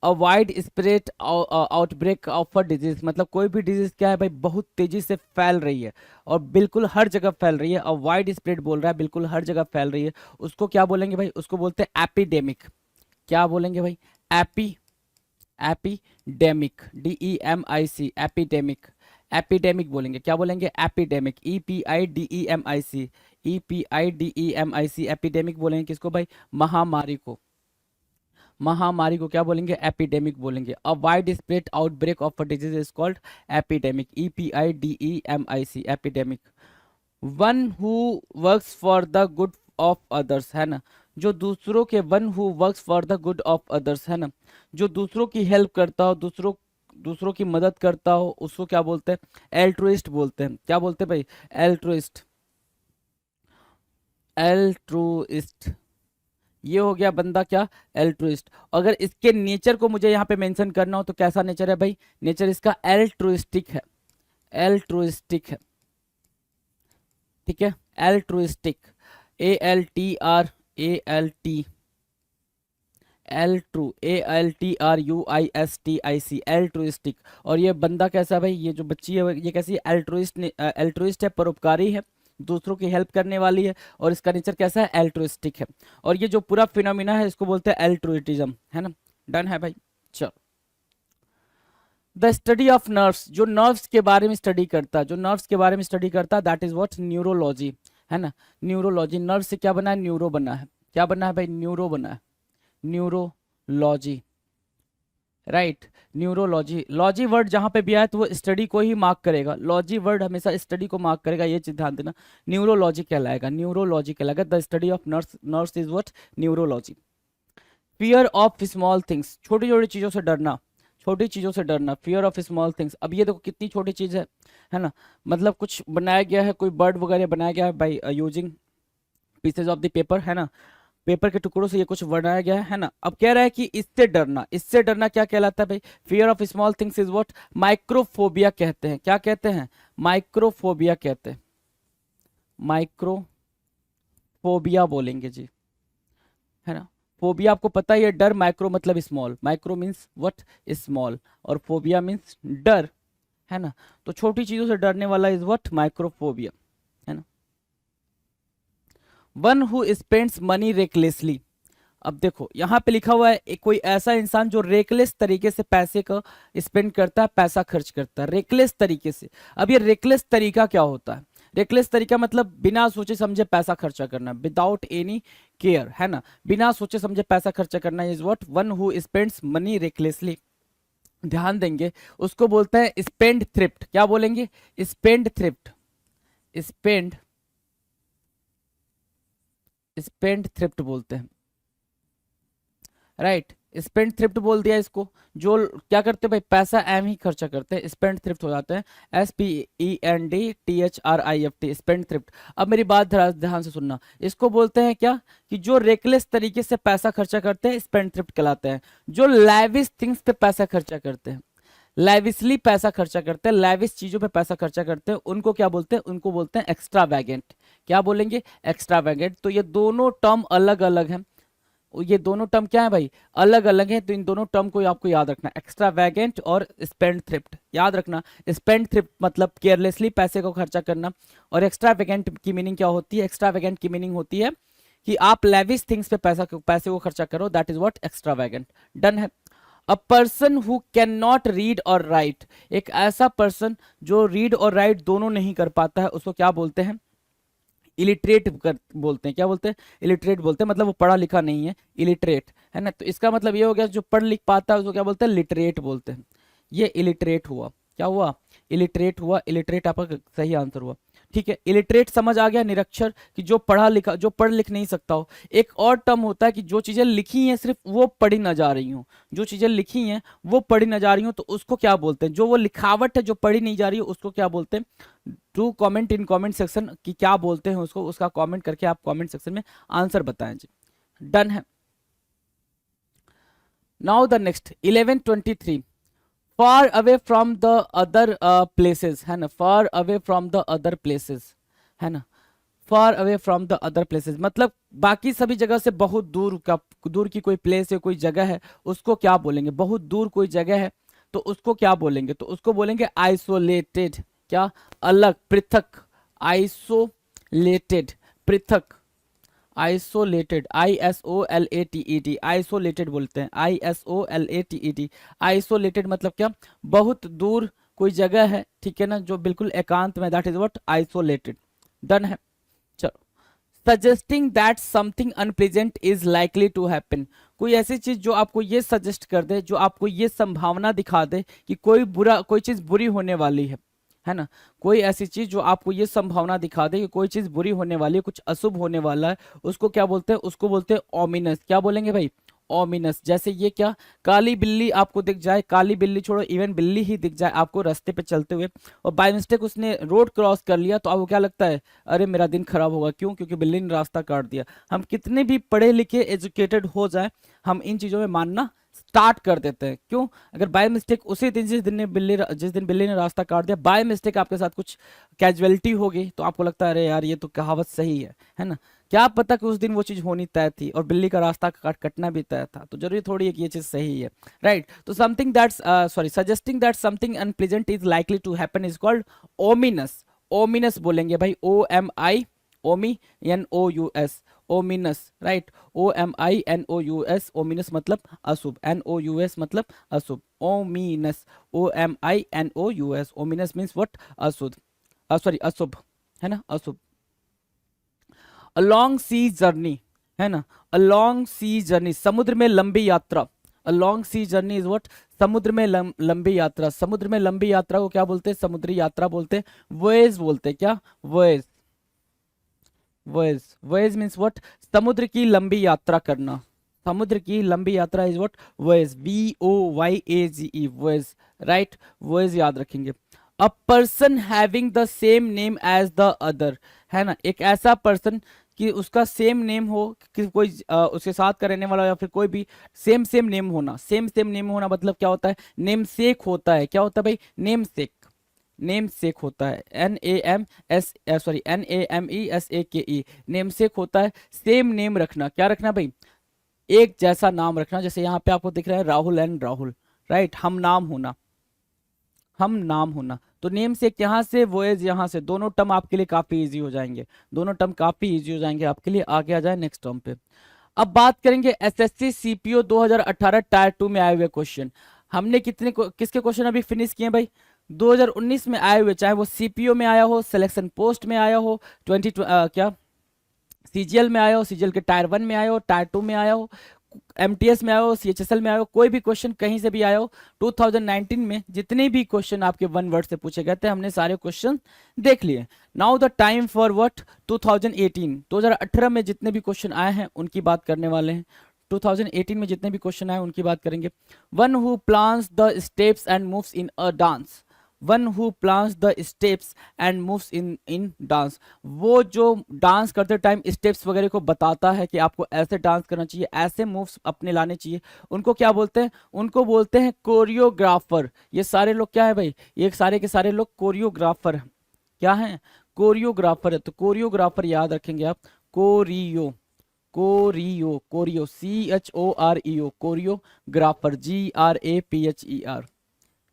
A wide spread outbreak of a disease मतलब कोई भी डिजीज क्या है भाई? बहुत तेजी से फैल रही है और बिल्कुल हर जगह फैल रही है। अ वाइड स्प्रेड बोल रहा है, बिल्कुल हर जगह फैल रही है। उसको क्या बोलेंगे भाई? उसको बोलते हैं एपिडेमिक। क्या बोलेंगे भाई? AP, epidemic, DEMIC, epidemic, epidemic बोलेंगे। क्या बोलेंगे? एपिडेमिक, EPIDEMIC, EPIDEMIC, एपिडेमिक बोलेंगे। किसको भाई? महामारी को। महामारी को क्या बोलेंगे? एपिडेमिक बोलेंगे। A wide spread outbreak of a disease is called epidemic, EPIDEMIC, epidemic. One who works for the good of others, है ना। जो दूसरों के, one who works for the good of others, है ना, जो दूसरों की हेल्प करता हो, दूसरों दूसरों की मदद करता हो, उसको क्या बोलते हैं? एल्ट्रुइस्ट बोलते हैं। क्या बोलते हैं भाई? एल्ट्रुइस्ट, एल्ट्रुइस्ट। ये हो गया बंदा क्या? एल्ट्रुइस्ट। अगर इसके नेचर को मुझे यहाँ पे मेंशन करना हो तो कैसा नेचर है भाई? नेचर इसका एल्ट्रुइस्टिक है, एल्ट्रुइस्टिक है, ठीक है, एल्ट्रुइस्टिक, ALTR, ALTRUISTIC, एल्ट्रुइस्टिक। और ये बंदा कैसा है भाई? ये जो बच्ची है ये कैसी है? एल्ट्रुइस्ट, एल्ट्रुइस्ट है, परोपकारी है, दूसरों की हेल्प करने वाली है, और इसका नेचर कैसा है? एल्ट्रुइस्टिक है। और ये जो पूरा फिनोमिना है इसको बोलते हैं एल्ट्रुइटिज्म, है ना। डन है भाई। चलो, द स्टडी ऑफ नर्व्स, जो नर्व्स के बारे में स्टडी करता है, जो नर्व्स के बारे में स्टडी करता है, दैट इज व्हाट? न्यूरोलॉजी, है ना। न्यूरोलॉजी, नर्व से क्या बना है? न्यूरो बना है। क्या बना है भाई? न्यूरो बना है, neurology, right. Neurology, logy word जहां पे भी आए तो वो स्टडी को ही मार्क करेगा। लॉजी वर्ड हमेशा स्टडी को मार्क करेगा, ये चीज ध्यान देना। न्यूरोलॉजी कहलाएगा, न्यूरोलॉजी कहलाएगा। The study of nerves, nerves is what? Neurology. Fear of small things, छोटी छोटी चीजों से डरना, छोटी चीजों से डरना, फियर ऑफ स्मॉल थिंग्स। अब ये देखो कितनी छोटी चीज है ना, मतलब कुछ बनाया गया है, कोई बर्ड वगैरह बनाया गया है by using pieces of the paper, है ना, पेपर के टुकड़ों से ये कुछ बनाया गया है ना। अब कह रहा है कि इससे डरना, इससे डरना क्या कहलाता है भाई? Fear of small things is what? Microphobia कहते हैं। क्या कहते हैं? माइक्रोफोबिया कहते हैं, माइक्रोफोबिया बोलेंगे जी, है ना। फोबिया आपको पता ही है, डर, माइक्रो मतलब small, micro means what? Small, और फोबिया मीन्स डर, है ना। तो छोटी चीजों से डरने वाला इज व्हाट? माइक्रोफोबिया, है ना। One who spends money recklessly. अब देखो यहाँ पे लिखा हुआ है कोई ऐसा इंसान जो रेकलेस तरीके से पैसे का स्पेंड करता है, पैसा खर्च करता है रेकलेस तरीके से। अब ये रेकलेस तरीका क्या होता है? रेकलेस तरीका मतलब बिना सोचे समझे पैसा खर्चा करना, विदाउट एनी केयर, है ना, बिना सोचे समझे पैसा खर्चा करना is what? One who spends money recklessly. ध्यान देंगे, उसको बोलते हैं स्पेंड थ्रिफ्ट। क्या बोलेंगे? Spend thrift, spend spend thrift बोलते हैं, राइट। स्पेंड थ्रिफ्ट बोल दिया इसको। जो क्या करते हैं भाई? पैसा एम ही खर्चा करते हैं, स्पेंड थ्रिफ्ट हो जाते हैं। SPENDTHRIFT, spend thrift. अब मेरी बात ध्यान से सुनना, इसको बोलते हैं क्या? कि जो रेकलेस तरीके से पैसा खर्चा करते हैं स्पेंड थ्रिफ्ट कहलाते हैं। जो लैविश थिंग्स पे पैसा खर्चा करते हैं, लैविशली पैसा खर्चा करते हैं, लैविश चीजों पे पैसा खर्चा करते हैं, उनको क्या बोलते हैं? उनको बोलते हैं एक्स्ट्रावैगेंट। क्या बोलेंगे? एक्स्ट्रावैगेंट। तो ये दोनों टर्म अलग अलग हैं, ये दोनों टर्म क्या है भाई? अलग अलग हैं। तो इन दोनों टर्म को आपको याद रखना, एक्स्ट्रावैगेंट और स्पेंड थ्रिफ्ट। याद रखना, स्पेंड थ्रिफ्ट मतलब केयरलेसली पैसे को खर्चा करना, और एक्स्ट्रावैगेंट की मीनिंग क्या होती है? एक्स्ट्रावैगेंट की मीनिंग होती है कि आप लेविश थिंग्स पे पैसे को खर्चा करो, दैट इज व्हाट? एक्स्ट्रावैगेंट। डन है। A person who can not read और राइट, एक ऐसा पर्सन जो रीड और राइट दोनों नहीं कर पाता है, उसको क्या बोलते हैं? इलिटरेट बोलते हैं। क्या बोलते हैं? इलिटरेट बोलते हैं, मतलब वो पढ़ा लिखा नहीं है, इलिटरेट, है ना। तो इसका मतलब ये हो गया, जो पढ़ लिख पाता है उसको क्या बोलते हैं? लिटरेट बोलते हैं। ये इलिटरेट हुआ। क्या हुआ? इलिटरेट हुआ। इलिटरेट आपका सही आंसर हुआ। ठीक है, इलिटरेट समझ आ गया, निरक्षर, कि जो पढ़ा लिखा, जो पढ़ लिख नहीं सकता हो। एक और टर्म होता है कि जो चीजें लिखी हैं सिर्फ वो पढ़ी ना जा रही हूँ, जो चीजें लिखी हैं वो पढ़ी ना जा रही हूँ, तो उसको क्या बोलते हैं? जो वो लिखावट है जो पढ़ी नहीं जा रही है उसको क्या बोलते हैं? To comment in comment section कि क्या बोलते हैं उसको, उसका कमेंट करके आप कमेंट सेक्शन में आंसर बताएं जी। डन है। Now the next 1123, far away from the other places, है ना, far away from the other places, है ना। Far away from the other places मतलब बाकी सभी जगह से बहुत दूर का, दूर की कोई प्लेस है, कोई जगह है, उसको क्या बोलेंगे? बहुत दूर कोई जगह है तो उसको क्या बोलेंगे? तो उसको बोलेंगे आइसोलेटेड। क्या? अलग, पृथक, आइसोलेटेड, पृथक, आइसोलेटेड, ISOLATED, आइसोलेटेड बोलते हैं, ISOLATED। आइसोलेटेड मतलब क्या? बहुत दूर कोई जगह है, ठीक है ना, जो बिल्कुल एकांत में, that is what? Isolated. Done है। चलो, suggesting that something unpleasant is likely to happen, कोई ऐसी चीज जो आपको ये सजेस्ट कर दे, जो आपको ये संभावना दिखा दे कि कोई चीज बुरी होने वाली है ना। कोई ऐसी चीज जो आपको ये संभावना दिखा दे कि कोई चीज बुरी होने वाली है, कुछ अशुभ होने वाला है, उसको क्या बोलते हैं? उसको बोलते हैं ओमिनस। क्या बोलेंगे भाई? ओमिनस। जैसे ये क्या? काली बिल्ली आपको दिख जाए, काली बिल्ली छोड़ो, इवन बिल्ली ही दिख जाए आपको रास्ते पे चलते हुए, और बाय मिस्टेक उसने रोड क्रॉस कर लिया, तो आपको क्या लगता है? अरे मेरा दिन खराब होगा। क्यों? क्योंकि बिल्ली ने रास्ता काट दिया। हम कितने भी पढ़े लिखे एजुकेटेड हो जाए, हम इन चीजों में मानना स्टार्ट कर देते हैं। क्यों? अगर बाय मिस्टेक उसी दिन, जिस दिन बिल्ली ने रास्ता काट दिया, बाय मिस्टेक आपके साथ कुछ कैजुअलिटी हो गई, तो आपको लगता है अरे यार ये तो कहावत सही है ना। क्या पता कि उस दिन वो चीज होनी तय थी और बिल्ली का रास्ता कटना भी तय था, तो जरूरी थोड़ी है कि ये चीज सही है, राइट। तो something that's suggesting that something unpleasant is likely to happen is called ominous. Ominous बोलेंगे भाई, OMI, ओमी, NOUS, ominous, right. OMINOUS, ominous मतलब अशुभ, NOUS मतलब अशुभ, ominous, OMINOUS, ominous means what? अशुभ, सॉरी अशुभ, है ना, अशुभ। अलॉन्ग सी जर्नी, है ना, अलॉन्ग सी जर्नी, समुद्र में लंबी यात्रा, a long sea journey is what? समुद्र में लंबी यात्रा। समुद्र में लंबी यात्रा को क्या बोलते हैं? समुद्री यात्रा बोलते हैं, वोएज बोलते हैं। क्या? Voyage, voyage, voyage means what? समुद्र की लंबी यात्रा करना, समुद्र की लंबी यात्रा is what, voyage, VOYAGE, voyage, right, voyage याद रखेंगे। A person having the same name as the other, है ना, एक ऐसा पर्सन कि उसका सेम नेम हो, कि कोई उसके साथ का रहने वाला या फिर कोई भी सेम सेम नेम होना, सेम सेम नेम होना मतलब क्या होता है, नेम सेक होता है। क्या होता है भाई, नेम सेक, नेम सेक होता है, NAMESAKE, नेम सेक होता है। सेम नेम रखना, क्या रखना भाई, एक जैसा नाम रखना। जैसे यहाँ पे आपको दिख रहा है राहुल एंड राहुल, राइट, हम नाम होना, हम नाम होना। तो नेम से यहाँ से, वॉयज यहाँ से, दोनों टर्म आपके लिए काफी इजी हो जाएंगे, दोनों टर्म काफी इजी हो जाएंगे आपके लिए। आगे आ जाए नेक्स्ट टर्म पे। अब बात करेंगे एसएससी सीपीओ 2018 टायर 2 में आए हुए क्वेश्चन। हमने किसके क्वेश्चन अभी फिनिश किए भाई, 2019 में आए हुए, चाहे वो सीपीओ में आया हो, सिलेक्शन पोस्ट में आया हो, 20 क्या सीजीएल में आया हो, सीजीएल के टायर 1 में आया हो, टायर 2 में आया हो, एमटीएस में आया हो, सीएचएसएल में आया हो, कोई भी क्वेश्चन कहीं से भी आया हो, 2019 में जितने भी क्वेश्चन आपके वन वर्ड से पूछे गए थे हमने सारे क्वेश्चन देख लिए। Now the time for what, 2018 में जितने भी क्वेश्चन आए हैं उनकी बात करने वाले हैं। 2018 में जितने भी क्वेश्चन आए उनकी बात करेंगे। One who plans the steps and moves in a dance, one who plans the steps and moves in dance, वो जो डांस करते टाइम स्टेप्स वगैरह को बताता है कि आपको ऐसे डांस करना चाहिए, ऐसे मूव्स अपने लाने चाहिए, उनको क्या बोलते हैं, उनको बोलते हैं कोरियोग्राफर। ये सारे लोग क्या है भाई, ये सारे के सारे लोग कोरियोग्राफर हैं। क्या है, कोरियोग्राफर है। तो कोरियोग्राफर याद रखेंगे आप, chorio, chorio, chorio, CHOREO, choreographer, GRAPHER।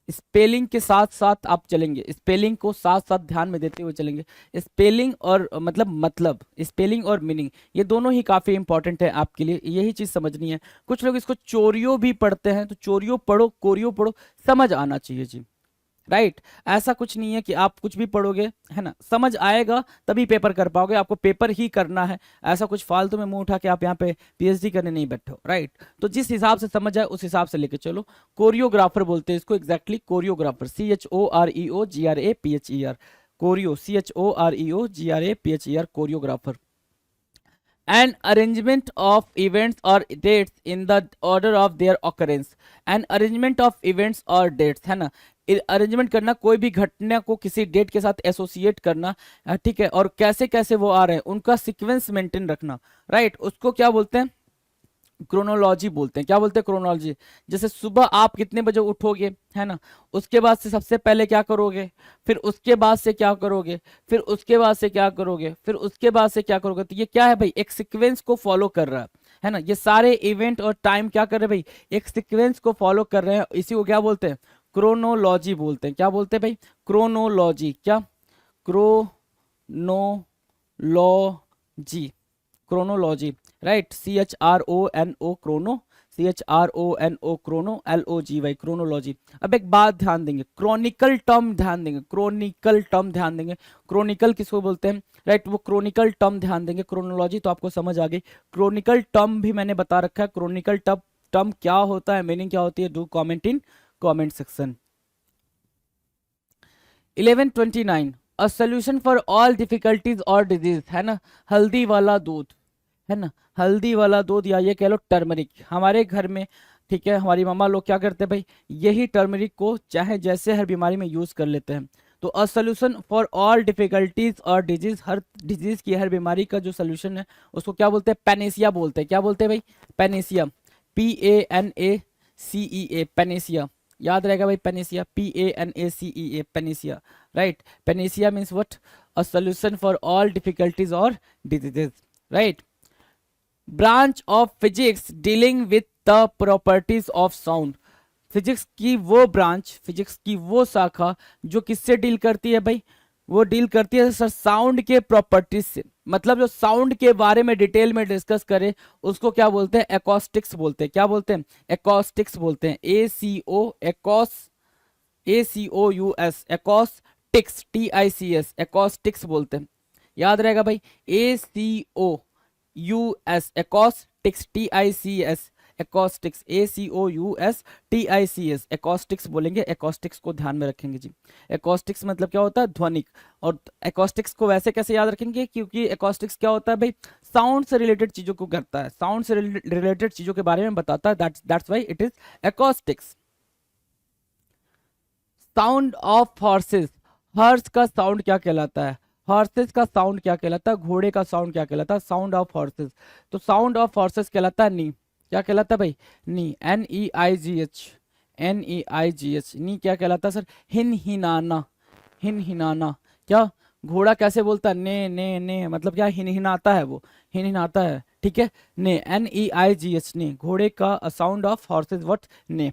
Spelling के साथ साथ आप चलेंगे, स्पेलिंग को साथ साथ ध्यान में देते हुए चलेंगे। स्पेलिंग और मतलब स्पेलिंग और मीनिंग ये दोनों ही काफी इंपॉर्टेंट है आपके लिए, यही चीज समझनी है। कुछ लोग इसको चोरियो भी पढ़ते हैं, तो चोरियो पढ़ो, कोरियो पढ़ो, समझ आना चाहिए जी, राइट। ऐसा कुछ नहीं है कि आप कुछ भी पढ़ोगे, है ना, समझ आएगा तभी पेपर कर पाओगे, आपको पेपर ही करना है। ऐसा कुछ फालतू में मुंह उठा के आप यहाँ पे पीएचडी करने नहीं बैठे हो, राइट। तो जिस हिसाब से समझ आए उस हिसाब से लेके चलो। कोरियोग्राफर बोलते हैं इसको, exactly choreographer, CHOREOGRAPHER, chorio, CHOREOGRAPHER, choreographer. An arrangement of events or dates in the order of their occurrence, an arrangement of events or dates, है ना, अरेंजमेंट करना, कोई भी घटना को किसी डेट के साथ एसोसिएट करना, ठीक है, और कैसे कैसे वो आ रहे हैं उनका सीक्वेंस मेंटेन रखना, राइट, उसको क्या बोलते हैं, क्रोनोलॉजी बोलते हैं। क्या बोलते हैं, क्रोनोलॉजी। जैसे सुबह आप कितने बजे उठोगे, है ना, उसके बाद से सबसे पहले क्या करोगे, फिर उसके बाद से क्या करोगे, फिर उसके बाद से क्या करोगे, फिर उसके बाद से क्या करोगे। तो ये क्या है भाई, एक सीक्वेंस को फॉलो कर रहा है ना, ये सारे इवेंट और टाइम क्या कर रहे हैं भाई, एक सीक्वेंस को फॉलो कर रहे हैं। इसी को क्या बोलते हैं, क्रोनोलॉजी बोलते हैं। क्या बोलते हैं भाई, क्रोनोलॉजी। क्या, chronology, chronology, right, CHRONO, Chrono, CHRONO, Chrono, LOGY, chronology. अब एक बात ध्यान देंगे, क्रोनिकल टर्म ध्यान देंगे, क्रोनिकल टर्म ध्यान देंगे। क्रोनिकल किसको बोलते हैं, राइट, वो क्रोनिकल टर्म ध्यान देंगे। क्रोनोलॉजी तो आपको समझ आ गई, क्रोनिकल टर्म भी मैंने बता रखा है, क्रोनिकल टर्म क्या होता है, मीनिंग क्या होती है, do comment in comment section. 1129, a solution for all difficulties और डिजीज, है ना, हल्दी वाला दूध, है ना, हल्दी वाला दूध, या ये कह लो टर्मरिक। हमारे घर में, ठीक है, हमारी मम्मा लोग क्या करते हैं भाई, यही टर्मरिक को चाहे जैसे हर बीमारी में यूज कर लेते हैं। तो अ सोल्यूशन फॉर ऑल डिफिकल्टीज और डिजीज, हर डिजीज की, हर बीमारी का जो सोल्यूशन है उसको क्या बोलते हैं, पैनेसिया बोलते हैं। क्या बोलते हैं भाई, पैनेसिया, PANACEA, पैनेसिया, याद रहेगा भाई, panacea, PANACEA, panacea, right. Panacea means what, a solution for all difficulties or diseases, right. Branch of physics dealing with the properties of sound, physics की वो ब्रांच, फिजिक्स की वो शाखा जो किससे डील करती है भाई, वो डील करती है सर साउंड के प्रॉपर्टीज से। मतलब जो साउंड के बारे में डिटेल में डिस्कस करे उसको क्या बोलते हैं, एकॉस्टिक्स बोलते हैं। क्या बोलते हैं, एकॉस्टिक्स बोलते हैं, ACO, ACOUS, acoustics, TICS, acoustics बोलते हैं। याद रहेगा भाई, ACOUS, acoustics, TICS, acoustics, ACOUS, acoustics बोलेंगे, एकॉस्टिक्स को ध्यान में रखेंगे जी। एकॉस्टिक्स मतलब क्या होता है, ध्वनिक। और एकॉस्टिक्स को वैसे कैसे याद रखेंगे, क्योंकि एकॉस्टिक्स क्या होता है भाई, साउंड से रिलेटेड चीजों को करता है, साउंड से रिलेटेड चीजों के बारे में बताता है, that's why it is acoustics. Sound of horses, horse का साउंड क्या कहलाता है, हॉर्सेस का साउंड क्या कहलाता है, घोड़े का साउंड क्या कहलाता है, साउंड ऑफ हॉर्सेस। तो साउंड ऑफ हॉर्सेस कहलाता है नी, क्या कहलाता है भाई, नी, NEIGH, NEIGH, नी क्या कहलाता है सर, हिन हिनाना, हिन हिनाना। क्या घोड़ा कैसे बोलता है, ने ने ने, मतलब क्या हिन हिनाता है, वो हिन हिनाता है, ठीक है, ने, NEIGH, ने, घोड़े का साउंड ऑफ हॉर्सेस व्हाट, ने।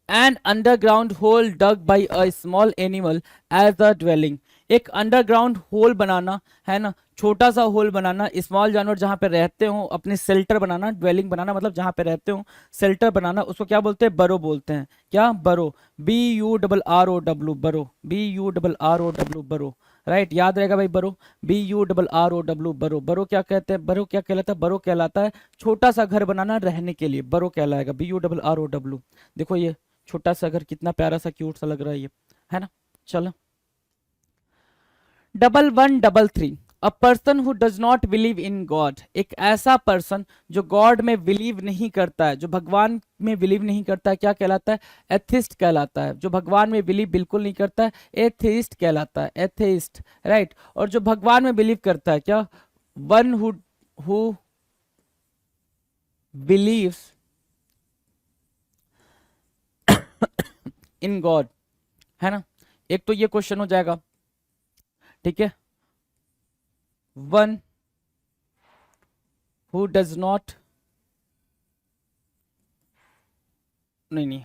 An underground hole dug by a small animal as a dwelling, एक अंडरग्राउंड होल बनाना है ना, छोटा सा होल बनाना, स्मॉल जानवर जहां पे रहते हो अपने शेल्टर बनाना, ड्वेलिंग बनाना मतलब जहां पे रहते हो शेल्टर बनाना, उसको क्या बोलते हैं, बरो बोलते हैं। क्या, बरो, BURROW, बरो, BURROW, बरो, राइट, याद रहेगा भाई, बरो, BURROW, बरो। बरो क्या कहते हैं, बरो क्या कहलाता है, बरो कहलाता है छोटा सा घर बनाना रहने के लिए, बरो कहलाएगा, BURROW। देखो ये छोटा सा घर कितना प्यारा सा क्यूट सा लग रहा है ना। चलो, 1133, a person who does not believe in God, एक ऐसा पर्सन जो गॉड में बिलीव नहीं करता है, जो भगवान में बिलीव नहीं करता है, क्या कहलाता है, एथिस्ट कहलाता है। जो भगवान में बिलीव बिल्कुल नहीं करता है, एथेइस्ट कहलाता है, एथेइस्ट, राइट। और जो भगवान में बिलीव करता है, क्या, one who believes in God, है ना। एक तो ये क्वेश्चन हो जाएगा, ठीक है, वन हु डज नॉट, नहीं,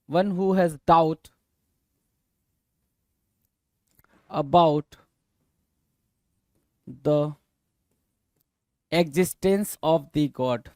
one who has doubt about the existence of the God,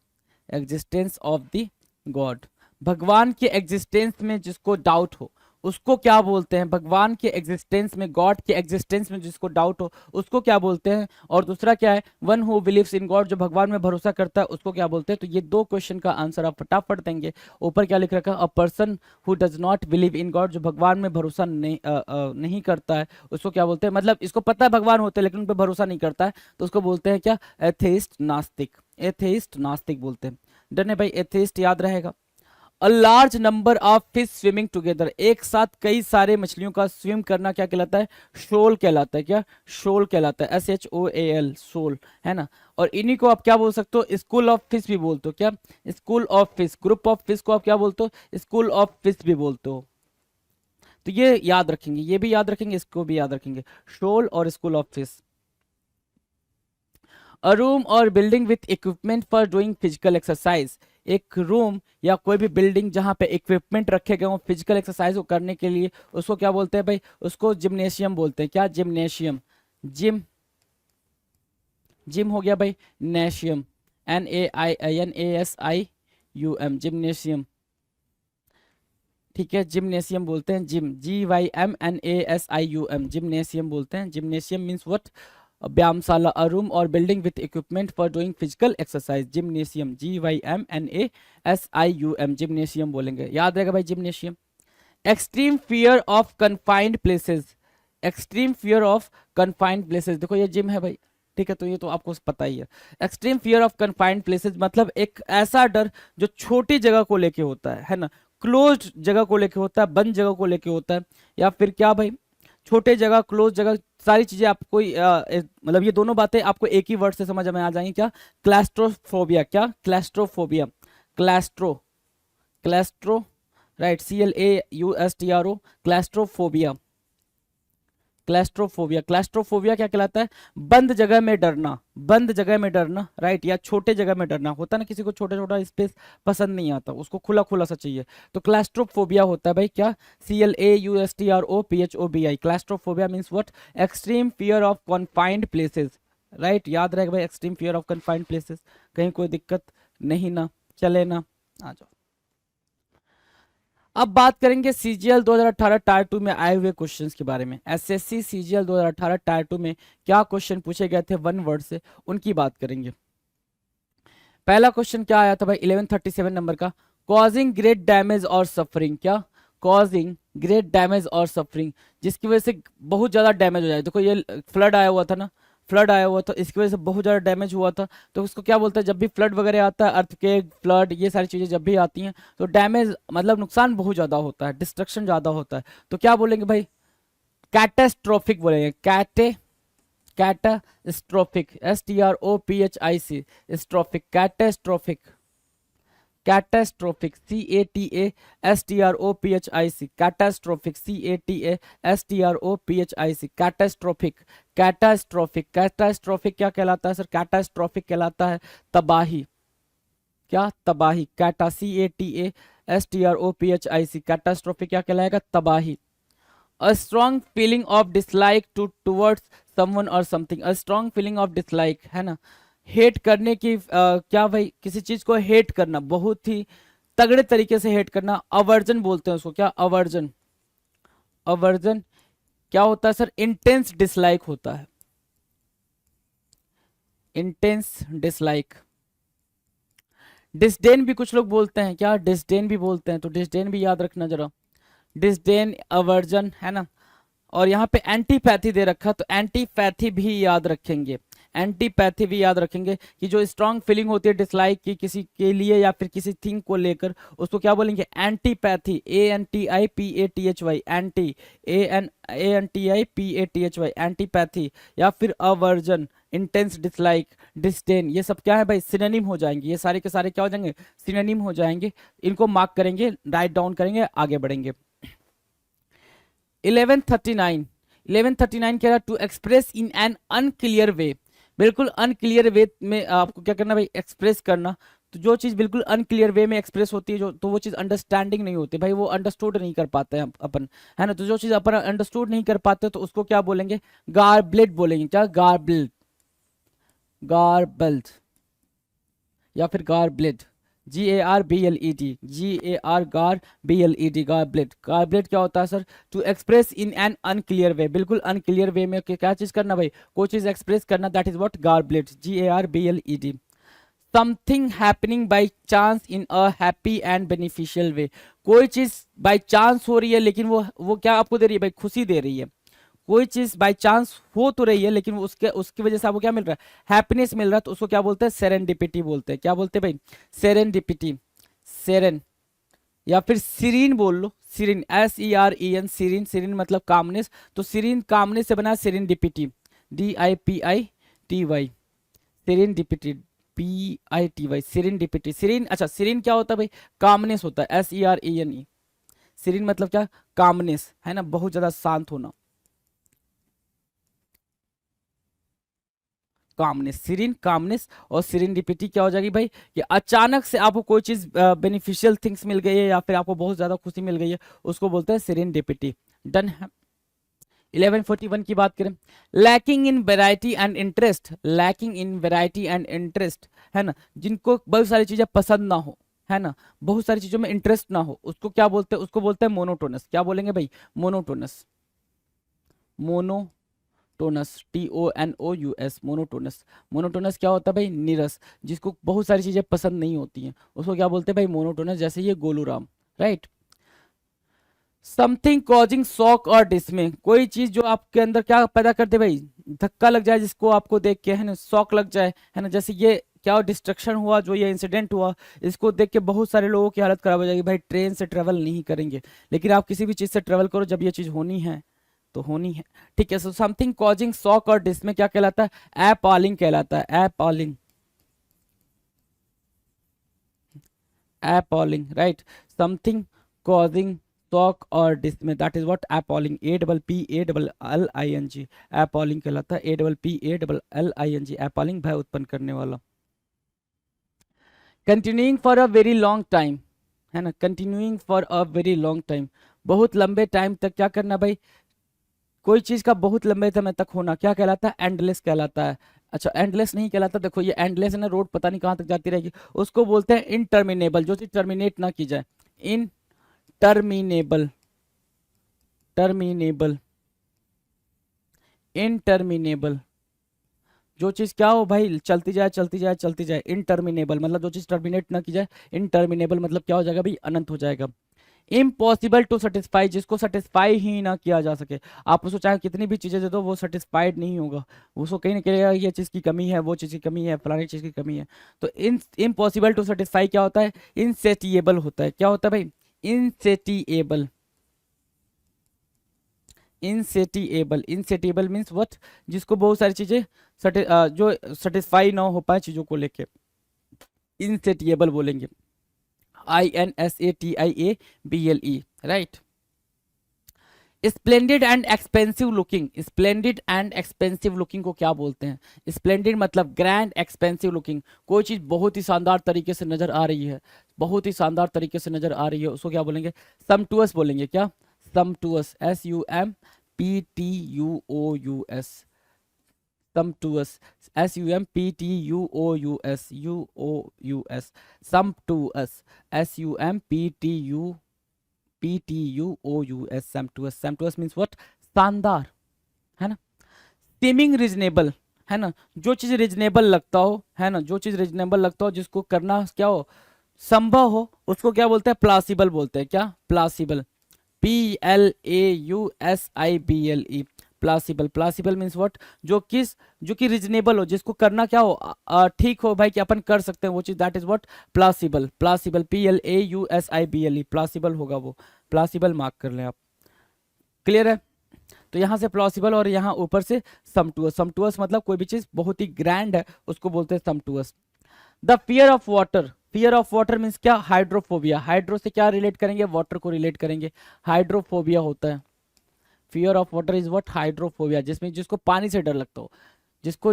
existence of the God, भगवान के एग्जिस्टेंस में जिसको डाउट हो उसको क्या बोलते हैं, भगवान के एग्जिस्टेंस में, गॉड के एग्जिस्टेंस में जिसको डाउट हो उसको क्या बोलते हैं। और दूसरा क्या है, one who believes in God, जो भगवान में भरोसा करता है उसको क्या बोलते हैं। तो ये दो क्वेश्चन का आंसर आप फटाफट देंगे। ऊपर क्या लिख रखा है, a person who does not believe in God, जो भगवान में भरोसा नहीं करता है उसको क्या बोलते हैं, मतलब इसको पता है भगवान होते हैं लेकिन उन पर भरोसा नहीं करता है, तो उसको बोलते हैं क्या, एथेइस्ट, नास्तिक, एथेइस्ट नास्तिक बोलते हैं। डन है भाई, एथेइस्ट याद रहेगा। A large number of fish swimming together, एक साथ कई सारे मछलियों का स्विम करना क्या कहलाता है, शोल कहलाता है। क्या, शोल कहलाता है, SHOAL, शोल, है ना। और इन्हीं को आप क्या बोल सकते हो, स्कूल ऑफ फिश भी बोलते हो। क्या, school of fish, group of fish को आप क्या बोलते हो, स्कूल ऑफ फिश भी बोलते हो। तो ये याद रखेंगे, ये भी याद रखेंगे, इसको भी याद रखेंगे, shoal or school of fish. A room or building with equipment for doing physical exercise, एक रूम या कोई भी बिल्डिंग जहां पे इक्विपमेंट रखे गए हो फिजिकल एक्सरसाइज को करने के लिए, उसको क्या बोलते हैं भाई, उसको जिम्नेशियम बोलते हैं। क्या, जिम्नेशियम, जिम, जिम हो गया भाई, नेशियम, NAINASIUM, जिम्नेशियम, ठीक है, जिम्नेशियम बोलते हैं, जिम, GYMNASIUM, जिम्नेशियम बोलते हैं। जिम्नेशियम मीन्स व्हाट, व्यायामशाला, अ room or building with equipment for doing physical exercise, gymnasium, GYMNASIUM, gymnasium बोलेंगे, याद रहेगा भाई, gymnasium. Extreme fear of confined places, extreme fear of confined places, देखो ये जिम है भाई, ठीक है, तो ये तो आपको पता ही है। Extreme fear of confined places मतलब एक ऐसा डर जो छोटी जगह को लेके होता है ना, क्लोज्ड जगह को लेके होता है, बंद जगह को लेके होता है, या फिर क्या भाई, छोटे जगह, क्लोज जगह, सारी चीजें आपको मतलब ये दोनों बातें आपको एक ही वर्ड से समझ में आ जाएंगी। क्या, क्लैस्ट्रोफोबिया, क्या, क्लैस्ट्रोफोबिया, क्लैस्ट्रो, क्लैस्ट्रो, राइट, CLAUSTRO, क्लैस्ट्रोफोबिया, क्लैस्ट्रोफोबिया। क्लैस्ट्रोफोबिया क्या कहलाता है, बंद जगह में डरना, बंद जगह में डरना, राइट, या छोटे जगह में डरना, होता है ना किसी को छोटा छोटा स्पेस पसंद नहीं आता, उसको खुला खुला सा चाहिए, तो क्लैस्ट्रोफोबिया होता है भाई। क्या, CLAUSTROPHOBI, claustrophobia means what, extreme fear of confined places, right, याद रहेगा भाई, extreme fear of confined places, कहीं कोई दिक्कत नहीं ना, चले ना, आ जाओ। अब बात करेंगे CGL 2018 टायर 2 में आए हुए क्वेश्चंस के बारे में। SSC CGL 2018 टायर 2 में क्या क्वेश्चन पूछे गए थे वन वर्ड से, उनकी बात करेंगे। पहला क्वेश्चन क्या आया था भाई, 1137 नंबर का, कॉजिंग ग्रेट डैमेज और सफरिंग। क्या, कॉजिंग ग्रेट डैमेज और सफरिंग, जिसकी वजह से बहुत ज्यादा डैमेज हो जाए। देखो ये फ्लड आया हुआ था ना, फ्लड आया हुआ था, इसकी वजह से बहुत ज़्यादा डैमेज हुआ था। तो उसको क्या बोलते हैं, जब भी फ्लड वगैरह आता है, अर्थक्वेक, फ्लड, ये सारी चीज़ें जब भी आती हैं तो डैमेज मतलब नुकसान बहुत ज़्यादा होता है, डिस्ट्रक्शन ज़्यादा होता है। तो क्या बोलेंगे भाई, कैटास्ट्रोफिक बोलेंगे, catastrophic, STROPHIC, strophic, catastrophic, catastrophic, CATASTROPHIC, catastrophic, CATASTROPHIC, catastrophic, catastrophic, catastrophic क्या कहलाता है सर, कैटास्ट्रोफिक कहलाता है तबाही, क्या, तबाही, कैटा, CATASTROPHIC, कैटास्ट्रोफिक क्या कहलाएगा, तबाही। A strong feeling of dislike towards someone or something, a strong feeling of dislike, है ना, हेट करने की क्या भाई, किसी चीज को हेट करना, बहुत ही तगड़े तरीके से हेट करना, अवर्जन बोलते हैं उसको, क्या, अवर्जन। अवर्जन क्या होता है सर, इंटेंस डिसलाइक होता है, इंटेंस डिसलाइक। डिसडेन भी कुछ लोग बोलते हैं, क्या, डिसडेन भी बोलते हैं, तो डिसडेन भी याद रखना जरा, डिसडेन, अवर्जन, है ना। और यहाँ पे एंटीपैथी दे रखा, तो एंटीपैथी भी याद रखेंगे, एंटीपैथी भी याद रखेंगे कि जो स्ट्रांग फीलिंग होती है डिसलाइक की किसी के लिए या फिर किसी थिंग को लेकर, उसको क्या बोलेंगे, antipathy, ANTIPATHY, anti, ANTIPATHY, antipathy, या फिर अवर्जन, इंटेंस डिसलाइक, डिसडेन, ये सब क्या है भाई, सिनोनिम हो जाएंगे, ये सारे के सारे क्या हो जाएंगे, सिनोनिम हो जाएंगे। इनको मार्क करेंगे, राइट डाउन करेंगे, आगे बढ़ेंगे। 1139 कह रहा, to express in an unclear way, बिल्कुल अनक्लियर वे में आपको क्या करना भाई, एक्सप्रेस करना। तो जो चीज बिल्कुल अनक्लियर वे में एक्सप्रेस होती है, जो तो वो चीज अंडरस्टैंडिंग नहीं होती भाई, वो अंडरस्टूड नहीं कर पाते हैं अपन, है ना। तो जो चीज अपन अंडरस्टूड नहीं कर पाते तो उसको क्या बोलेंगे, गार्बल्ड बोलेंगे, क्या, गार्बल्ड, गार्बल्ड, या फिर गार्बलेड, GARBLED, GAR गार्बलेड। गार्बलेड क्या होता है sir, to express in an unclear way, बिल्कुल अनक्लियर वे में क्या चीज करना भाई, कोई चीज एक्सप्रेस करना, that is what, garbled, GARBLED। Something happening by chance in a happy and beneficial way, कोई चीज बाई चांस हो रही है लेकिन वो क्या आपको दे रही है भाई, खुशी दे रही है। कोई चीज बाय चांस हो तो रही है लेकिन उसके उसकी वजह से आपको क्या मिल रहा है, हैप्पीनेस मिल रहा है, तो उसको क्या बोलते हैं, सेरेंडिपिटी बोलते हैं, क्या बोलते हैं भाई, सेरेंडिपिटी, सेरेन, या फिर सीरीन बोल लो, सीरीन, SEREN, सीरीन, सीरीन मतलब कामनेस, तो सीरीन कामनेस से बना serendipity, DIPITY, serendipity, PITY, serendipity, serene, अच्छा सीरीन क्या होता है भाई, कामनेस होता है, SERENE, सीरीन मतलब क्या, कामनेस, है ना, बहुत ज्यादा शांत होना, कामनेस, सीरीन कामनेस। और सीरेंडिपिटी क्या हो जाएगी भाई, कि अचानक से आपको कोई चीज बेनिफिशियल थिंग्स मिल गई है या फिर आपको बहुत ज्यादा खुशी मिल गई है, उसको बोलते हैं सीरेंडिपिटी। डन है। 1141 की बात करें, lacking in variety and interest, lacking in variety and interest, है ना, जिनको बहुत सारी चीजें पसंद ना हो, है ना, बहुत सारी चीजों में इंटरेस्ट ना हो, उसको क्या बोलते हैं, उसको बोलते हैं मोनोटोनस, क्या बोलेंगे भाई, monotonous, monotonous, TONOUS, monotonous. Monotonous क्या होता है भाई, नीरस, जिसको बहुत सारी चीजें पसंद नहीं होती हैं, उसको क्या बोलते हैं भाई, मोनोटोनस, जैसे ये गोलूराम, right. Something causing shock or डिसमे, कोई चीज जो आपके अंदर क्या पैदा कर दे भाई, धक्का लग जाए, जिसको आपको देख के, है ना, शॉक लग जाए, है ना, जैसे ये क्या डिस्ट्रक्शन हुआ, जो ये इंसिडेंट हुआ, इसको देख के बहुत सारे लोगों की हालत खराब हो जाएगी भाई, ट्रेन से ट्रेवल नहीं करेंगे। लेकिन आप किसी भी चीज से ट्रेवल करो, जब ये चीज होनी है तो होनी है, ठीक है। So something causing shock or डिसमे क्या कहलाता है, एपॉलिंग कहलाता है, appalling, appalling, right. Something causing shock or dismay, that is what, appalling, APPALLING, appalling कहलाता है, APPALLING, एपॉलिंग, भय उत्पन्न करने वाला। Continuing for a very long time, है ना, continuing for a very long time, बहुत लंबे टाइम तक क्या करना भाई, कोई चीज का बहुत लंबे समय तक होना क्या कहलाता है, एंडलेस कहलाता है। अच्छा एंडलेस नहीं कहलाता, देखो ये एंडलेस है ना, रोड पता नहीं कहाँ तक जाती रहेगी, उसको बोलते हैं इनटर्मिनेबल, जो चीज टर्मिनेट ना की जाए, इनटर्मिनेबल, टर्मिनेबल, इनटर्मिनेबल, जो चीज क्या हो भाई, चलती जाए चलती जाए चलती जाए, इनटर्मिनेबल मतलब जो चीज टर्मिनेट ना की जाए, इनटर्मिनेबल मतलब क्या हो जाएगा भाई, अनंत हो जाएगा। इम्पॉसिबल टू सेटिस्फाई, जिसको सेटिस्फाई ही ना किया जा सके। आप उसको चाहे कितनी भी चीजें दे दो, वो सेटिस्फाइड नहीं होगा, उसको कहीं ना कहीं ये चीज की कमी है, वो चीज की कमी है, फलानी चीज की कमी है। तो इम्पॉसिबल टू सेटिस्फाई क्या होता है? इनसेटिएबल होता है। क्या होता है भाई? Insatiable. Insatiable, insatiable means what? जिसको बहुत सारी चीजें जो सेटिस्फाई ना हो पाए चीजों को लेके, इनसेटिएबल बोलेंगे। INSATIABLE, right. Splendid and expensive looking, splendid and expensive looking को क्या बोलते हैं? स्प्लेंडेड मतलब ग्रैंड, एक्सपेंसिव लुकिंग कोई चीज बहुत ही शानदार तरीके से नजर आ रही है, बहुत ही शानदार तरीके से नजर आ रही है, उसको क्या बोलेंगे? समटुअस बोलेंगे। क्या? समटुअस, SUMPTUOUS, समटुअस, SUMPTUOUS, समटुअस, SUMPTUOUS, समटुअस। समटुअस means what? शानदार, है ना। सीमिंग रिजनेबल, है ना, जो चीज रिजनेबल लगता हो, है ना, जो चीज रिजनेबल लगता हो, जिसको करना क्या हो, संभव हो, उसको क्या बोलते हैं? प्लासिबल बोलते हैं। क्या? Plausible, PLAUSIBLE, plausible. Plausible means what? जो कि रिजनेबल हो, जिसको करना क्या हो, ठीक हो भाई, कि अपन कर सकते हैं वो चीज, दैट इज व्हाट? प्लासिबल। प्लासिबल, PLAUSIBLE, प्लासिबल होगा वो, प्लासिबल मार्क कर लें आप। क्लियर है? तो यहाँ से प्लॉसिबल और यहाँ ऊपर से समटुअस। समटुअस मतलब कोई भी चीज बहुत ही ग्रैंड है, उसको बोलते हैं sumptuous. The fear of water, fear of water means क्या? हाइड्रोफोबिया। हाइड्रो से क्या रिलेट करेंगे? वाटर को रिलेट करेंगे, हाइड्रोफोबिया होता है। Fear of water is what? Hydrophobia, जिसमें जिसको पानी से डर लगता हो, जिसको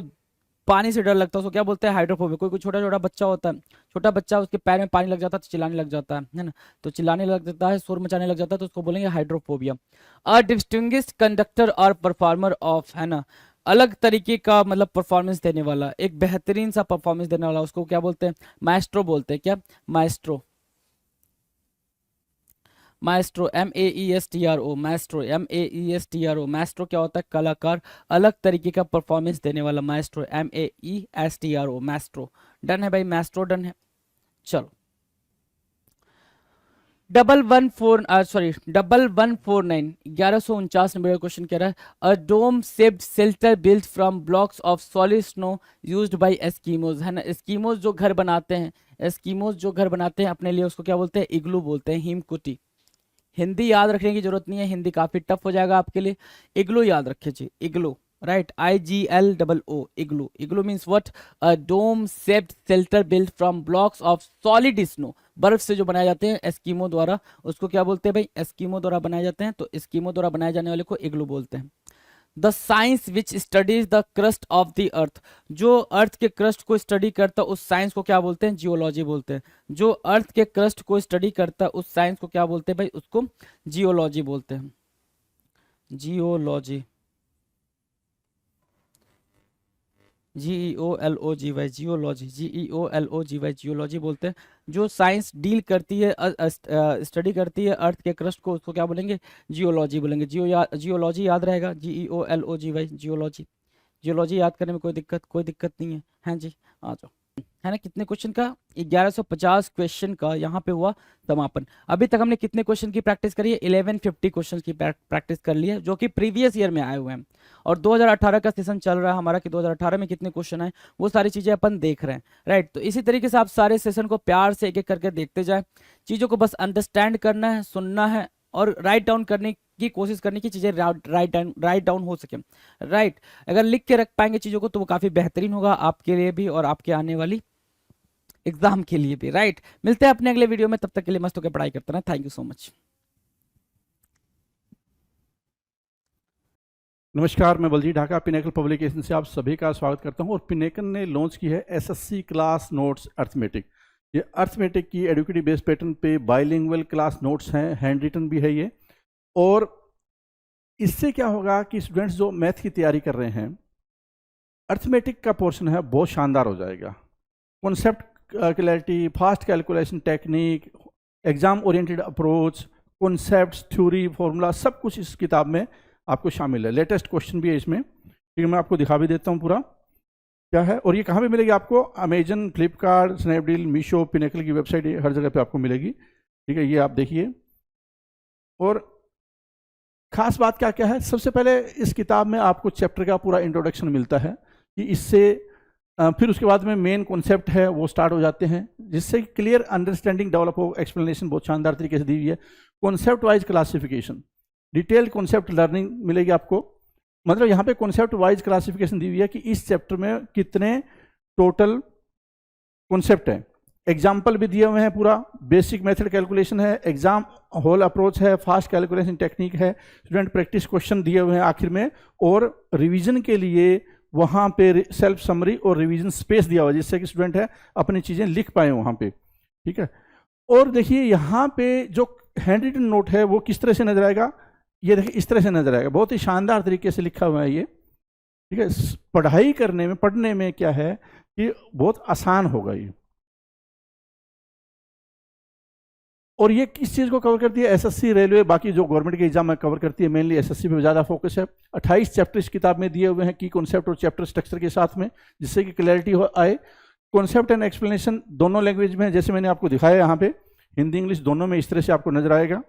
पानी से डर लगता है उसको क्या बोलते हैं? हाइड्रोफोबिया। कोई कोई छोटा छोटा बच्चा होता है, छोटा बच्चा, उसके पैर में पानी लग जाता है तो चिल्लाने लग जाता है ना, तो चिल्लाने लग जाता है, शोर मचाने लग जाता है, तो उसको बोलेंगे हाइड्रोफोबिया। अ डिस्टिंग्विश्ड कंडक्टर और परफॉर्मर ऑफ, है ना, अलग तरीके का मतलब परफॉर्मेंस देने वाला, एक बेहतरीन सा परफॉर्मेंस देने वाला, उसको क्या बोलते हैं? माएस्ट्रो बोलते हैं। क्या? Maestro. Maestro, MAESTRO, Maestro, MAESTRO। Maestro क्या होता है? कलाकार, अलग तरीके का परफॉर्मेंस देने वाला, माएस्ट्रो, MAESTRO, माएस्ट्रो। डन है भाई, माएस्ट्रो डन है। चलो, 1149, 1149 नंबर का क्वेश्चन कह रहा है, a dome shaped shelter built from blocks of solid snow used by Eskimos, है ना। एस्कीमोज जो घर बनाते हैं, एस्कीमोज जो घर बनाते हैं अपने लिए, उसको क्या बोलते हैं? इग्लू बोलते हैं, हिमकुटी। हिंदी याद रखने की जरूरत नहीं है, हिंदी काफी टफ हो जाएगा आपके लिए। इग्लू याद रखिए, igloo, right, IGLOO, igloo. Igloo means what? A dome shaped shelter built from blocks of solid snow, बर्फ से जो बनाए जाते हैं एस्कीमो द्वारा, उसको क्या बोलते हैं भाई? एस्कीमो द्वारा बनाए जाते हैं, तो एस्कीमो द्वारा बनाए जाने वाले को इग्लू बोलते हैं। The science which studies the crust of the earth, जो अर्थ के क्रस्ट को स्टडी करता है उस साइंस को क्या बोलते हैं? जियोलॉजी बोलते हैं। जो अर्थ के क्रस्ट को स्टडी करता है उस साइंस को क्या बोलते हैं भाई? उसको जियोलॉजी बोलते हैं, geology, GEOLOGY, geology, GEOLOGY, geology बोलते हैं। जो साइंस डील करती है, स्टडी करती है अर्थ के क्रस्ट को, उसको क्या बोलेंगे? जियोलॉजी बोलेंगे। जियोलॉजी याद रहेगा, GEOLOGY, जियोलॉजी। जियोलॉजी याद करने में कोई दिक्कत नहीं है। हाँ जी, आ जाओ। है ना, कितने क्वेश्चन का? 1150 क्वेश्चन का यहाँ पे हुआ समापन। अभी तक हमने कितने क्वेश्चन की प्रैक्टिस करी है? 1150 क्वेश्चन की प्रैक्टिस कर ली है, जो कि प्रीवियस ईयर में आए हुए हैं। और 2018 का सेशन चल रहा है हमारा, कि 2018 में कितने क्वेश्चन आए, वो सारी चीजें अपन देख रहे हैं, राइट। तो इसी तरीके से आप सारे सेशन को प्यार से एक एक करके देखते जाए, चीजों को बस अंडरस्टैंड करना है, सुनना है, और राइट डाउन करने की कोशिश करनी की चीजें राइट डाउन हो सके, राइट। अगर लिख के रख पाएंगे चीजों को तो वो काफी बेहतरीन होगा आपके लिए भी और आपके आने वाली एग्जाम के लिए भी, राइट। मिलते हैं अपने अगले वीडियो में, तब तक के लिए मस्त होकर पढ़ाई करते रहना। Thank you so much. नमस्कार, मैं बलजीत ढाका पिनेकल पब्लिकेशन से आप सभी का स्वागत करता हूं। और पिनेकल ने लॉन्च की है SSC क्लास नोट्स अर्थमेटिक। ये अर्थमेटिक की एडुकेटिव बेस्ड पैटर्न पे बाइलिंगुअल क्लास नोट्स हैं, हैंड रिटन भी है ये। और इससे क्या होगा कि स्टूडेंट्स जो मैथ की तैयारी कर रहे हैं, अर्थमेटिक का पोर्शन है बहुत शानदार हो जाएगा। Concept clarity, fast calculation technique, exam oriented approach, concepts, theory, formula, सब कुछ इस किताब में आपको शामिल है। लेटेस्ट क्वेश्चन भी है इसमें, ठीक है। मैं आपको दिखा भी देता हूँ पूरा क्या है। और ये कहाँ पे मिलेगी आपको? Amazon, Flipkart, Snapdeal, Meesho, pinnacle की वेबसाइट, हर जगह पे आपको मिलेगी, ठीक है। ये आप देखिए, और खास बात क्या क्या है, सबसे पहले इस किताब में आपको चैप्टर का पूरा इंट्रोडक्शन मिलता है कि इससे फिर उसके बाद में मेन कॉन्सेप्ट है वो स्टार्ट हो जाते हैं, जिससे क्लियर अंडरस्टैंडिंग डेवलप हो। एक्सप्लेनेशन बहुत शानदार तरीके से दी हुई है। Concept wise classification, detail concept learning मिलेगी आपको। मतलब यहाँ पे कॉन्सेप्ट वाइज क्लासिफिकेशन दी हुई है कि इस चैप्टर में कितने टोटल कॉन्सेप्ट हैं। एग्जाम्पल भी दिए हुए हैं, पूरा बेसिक मेथड कैलकुलेशन है, एग्जाम होल अप्रोच है, फास्ट कैलकुलेशन टेक्निक है, स्टूडेंट प्रैक्टिस क्वेश्चन दिए हुए हैं आखिर में, और रिवीजन के लिए वहाँ पे सेल्फ समरी और रिवीजन स्पेस दिया हुआ है, जिससे कि स्टूडेंट है अपनी चीज़ें लिख पाए वहाँ पे। ठीक है, और देखिए यहाँ पे जो हैंड रिटन नोट है वो किस तरह से नजर आएगा, ये देखिए इस तरह से नजर आएगा, बहुत ही शानदार तरीके से लिखा हुआ है ये। ठीक है, पढ़ाई करने में, पढ़ने में क्या है कि बहुत आसान होगा ये। और ये किस चीज़ को कवर करती है, एसएससी, रेलवे, बाकी जो गवर्नमेंट के एग्जाम में कवर करती है, मेनली एसएससी पे ज़्यादा फोकस है। 28 चैप्टर इस किताब में दिए हुए हैं की कॉन्सेप्ट और चैप्टर स्ट्रक्चर के साथ में, जिससे कि क्लैरिटी हो आए। कॉन्सेप्ट एंड एक्सप्लेनेशन दोनों लैंग्वेज में है, जैसे मैंने आपको दिखाया यहाँ पे, हिंदी इंग्लिश दोनों में इस तरह से आपको नजर आएगा।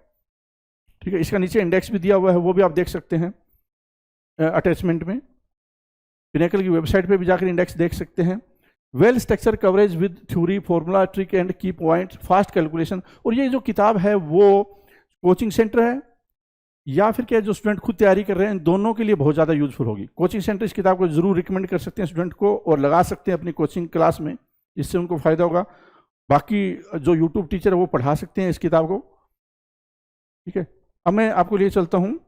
ठीक है, इसका नीचे इंडेक्स भी दिया हुआ है, वो भी आप देख सकते हैं अटैचमेंट में। पिनेकल की वेबसाइट पे भी जाकर इंडेक्स देख सकते हैं। Well structure coverage with theory, formula, trick and की पॉइंट, फास्ट कैलकुलेशन। और ये जो किताब है वो कोचिंग सेंटर है या फिर क्या जो स्टूडेंट खुद तैयारी कर रहे हैं, इन दोनों के लिए बहुत ज़्यादा यूजफुल होगी। कोचिंग सेंटर इस किताब को जरूर रिकमेंड कर सकते हैं स्टूडेंट को, और लगा सकते हैं अपनी कोचिंग क्लास में, इससे उनको फायदा होगा। बाकी जो यूट्यूब टीचर है वो पढ़ा सकते हैं इस किताब को। ठीक है, अब मैं आपको लिए चलता हूँ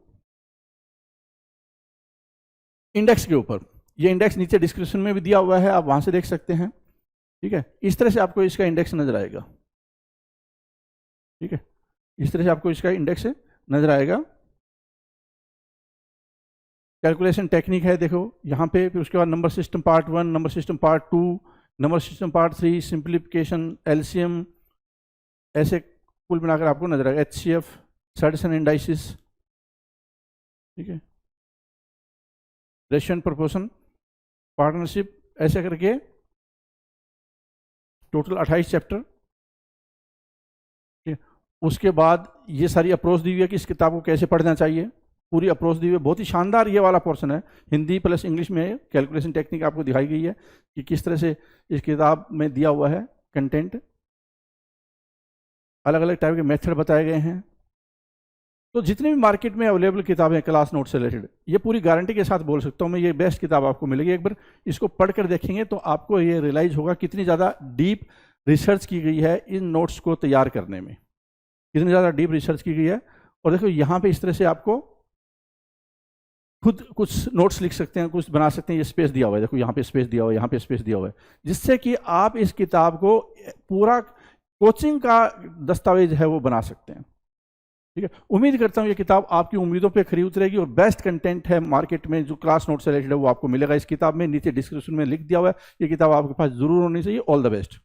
इंडेक्स के ऊपर। ये इंडेक्स नीचे डिस्क्रिप्शन में भी दिया हुआ है, आप वहां से देख सकते हैं। ठीक है, इस तरह से आपको इसका इंडेक्स नजर आएगा। ठीक है, इस तरह से आपको इसका इंडेक्स नजर आएगा। कैलकुलेशन टेक्निक है, देखो यहाँ पे। फिर उसके बाद number system part 1, number system part 2, number system part 3, simplification, LCM, ऐसे कुल मिलाकर आपको नजर आएगा। एचसीएफ, सैडिसन इंडाइसिस, ठीक है, रेशियो एंड प्रोपोर्शन, पार्टनरशिप, ऐसे करके टोटल 28 चैप्टर। उसके बाद ये सारी अप्रोच दी हुई है कि इस किताब को कैसे पढ़ना चाहिए, पूरी अप्रोच दी हुई है। बहुत ही शानदार ये वाला पोर्शन है, हिंदी प्लस इंग्लिश में कैलकुलेशन टेक्निक आपको दिखाई गई है कि किस तरह से इस किताब में दिया हुआ है कंटेंट। अलग अलग टाइप के मेथड बताए गए हैं। तो जितने भी मार्केट में अवेलेबल किताबें क्लास नोट से रिलेटेड, ये पूरी गारंटी के साथ बोल सकता हूँ मैं, ये बेस्ट किताब आपको मिलेगी। एक बार इसको पढ़कर देखेंगे तो आपको ये रियलाइज होगा कितनी ज़्यादा डीप रिसर्च की गई है इन नोट्स को तैयार करने में, कितनी ज़्यादा डीप रिसर्च की गई है। और देखो यहाँ पे इस तरह से आपको खुद कुछ नोट्स लिख सकते हैं, कुछ बना सकते हैं। ये स्पेस दिया हुआ है, देखो यहाँ पे स्पेस दिया हुआ है, यहाँ पे स्पेस दिया हुआ है, जिससे कि आप इस किताब को पूरा कोचिंग का दस्तावेज है वो बना सकते हैं। ठीक है, उम्मीद करता हूँ ये किताब आपकी उम्मीदों पे खरी उतरेगी और बेस्ट कंटेंट है मार्केट में जो क्लास नोट से रिलेटेड है वो आपको मिलेगा इस किताब में। नीचे डिस्क्रिप्शन में लिख दिया हुआ है, ये किताब आपके पास जरूर होनी चाहिए। All the best.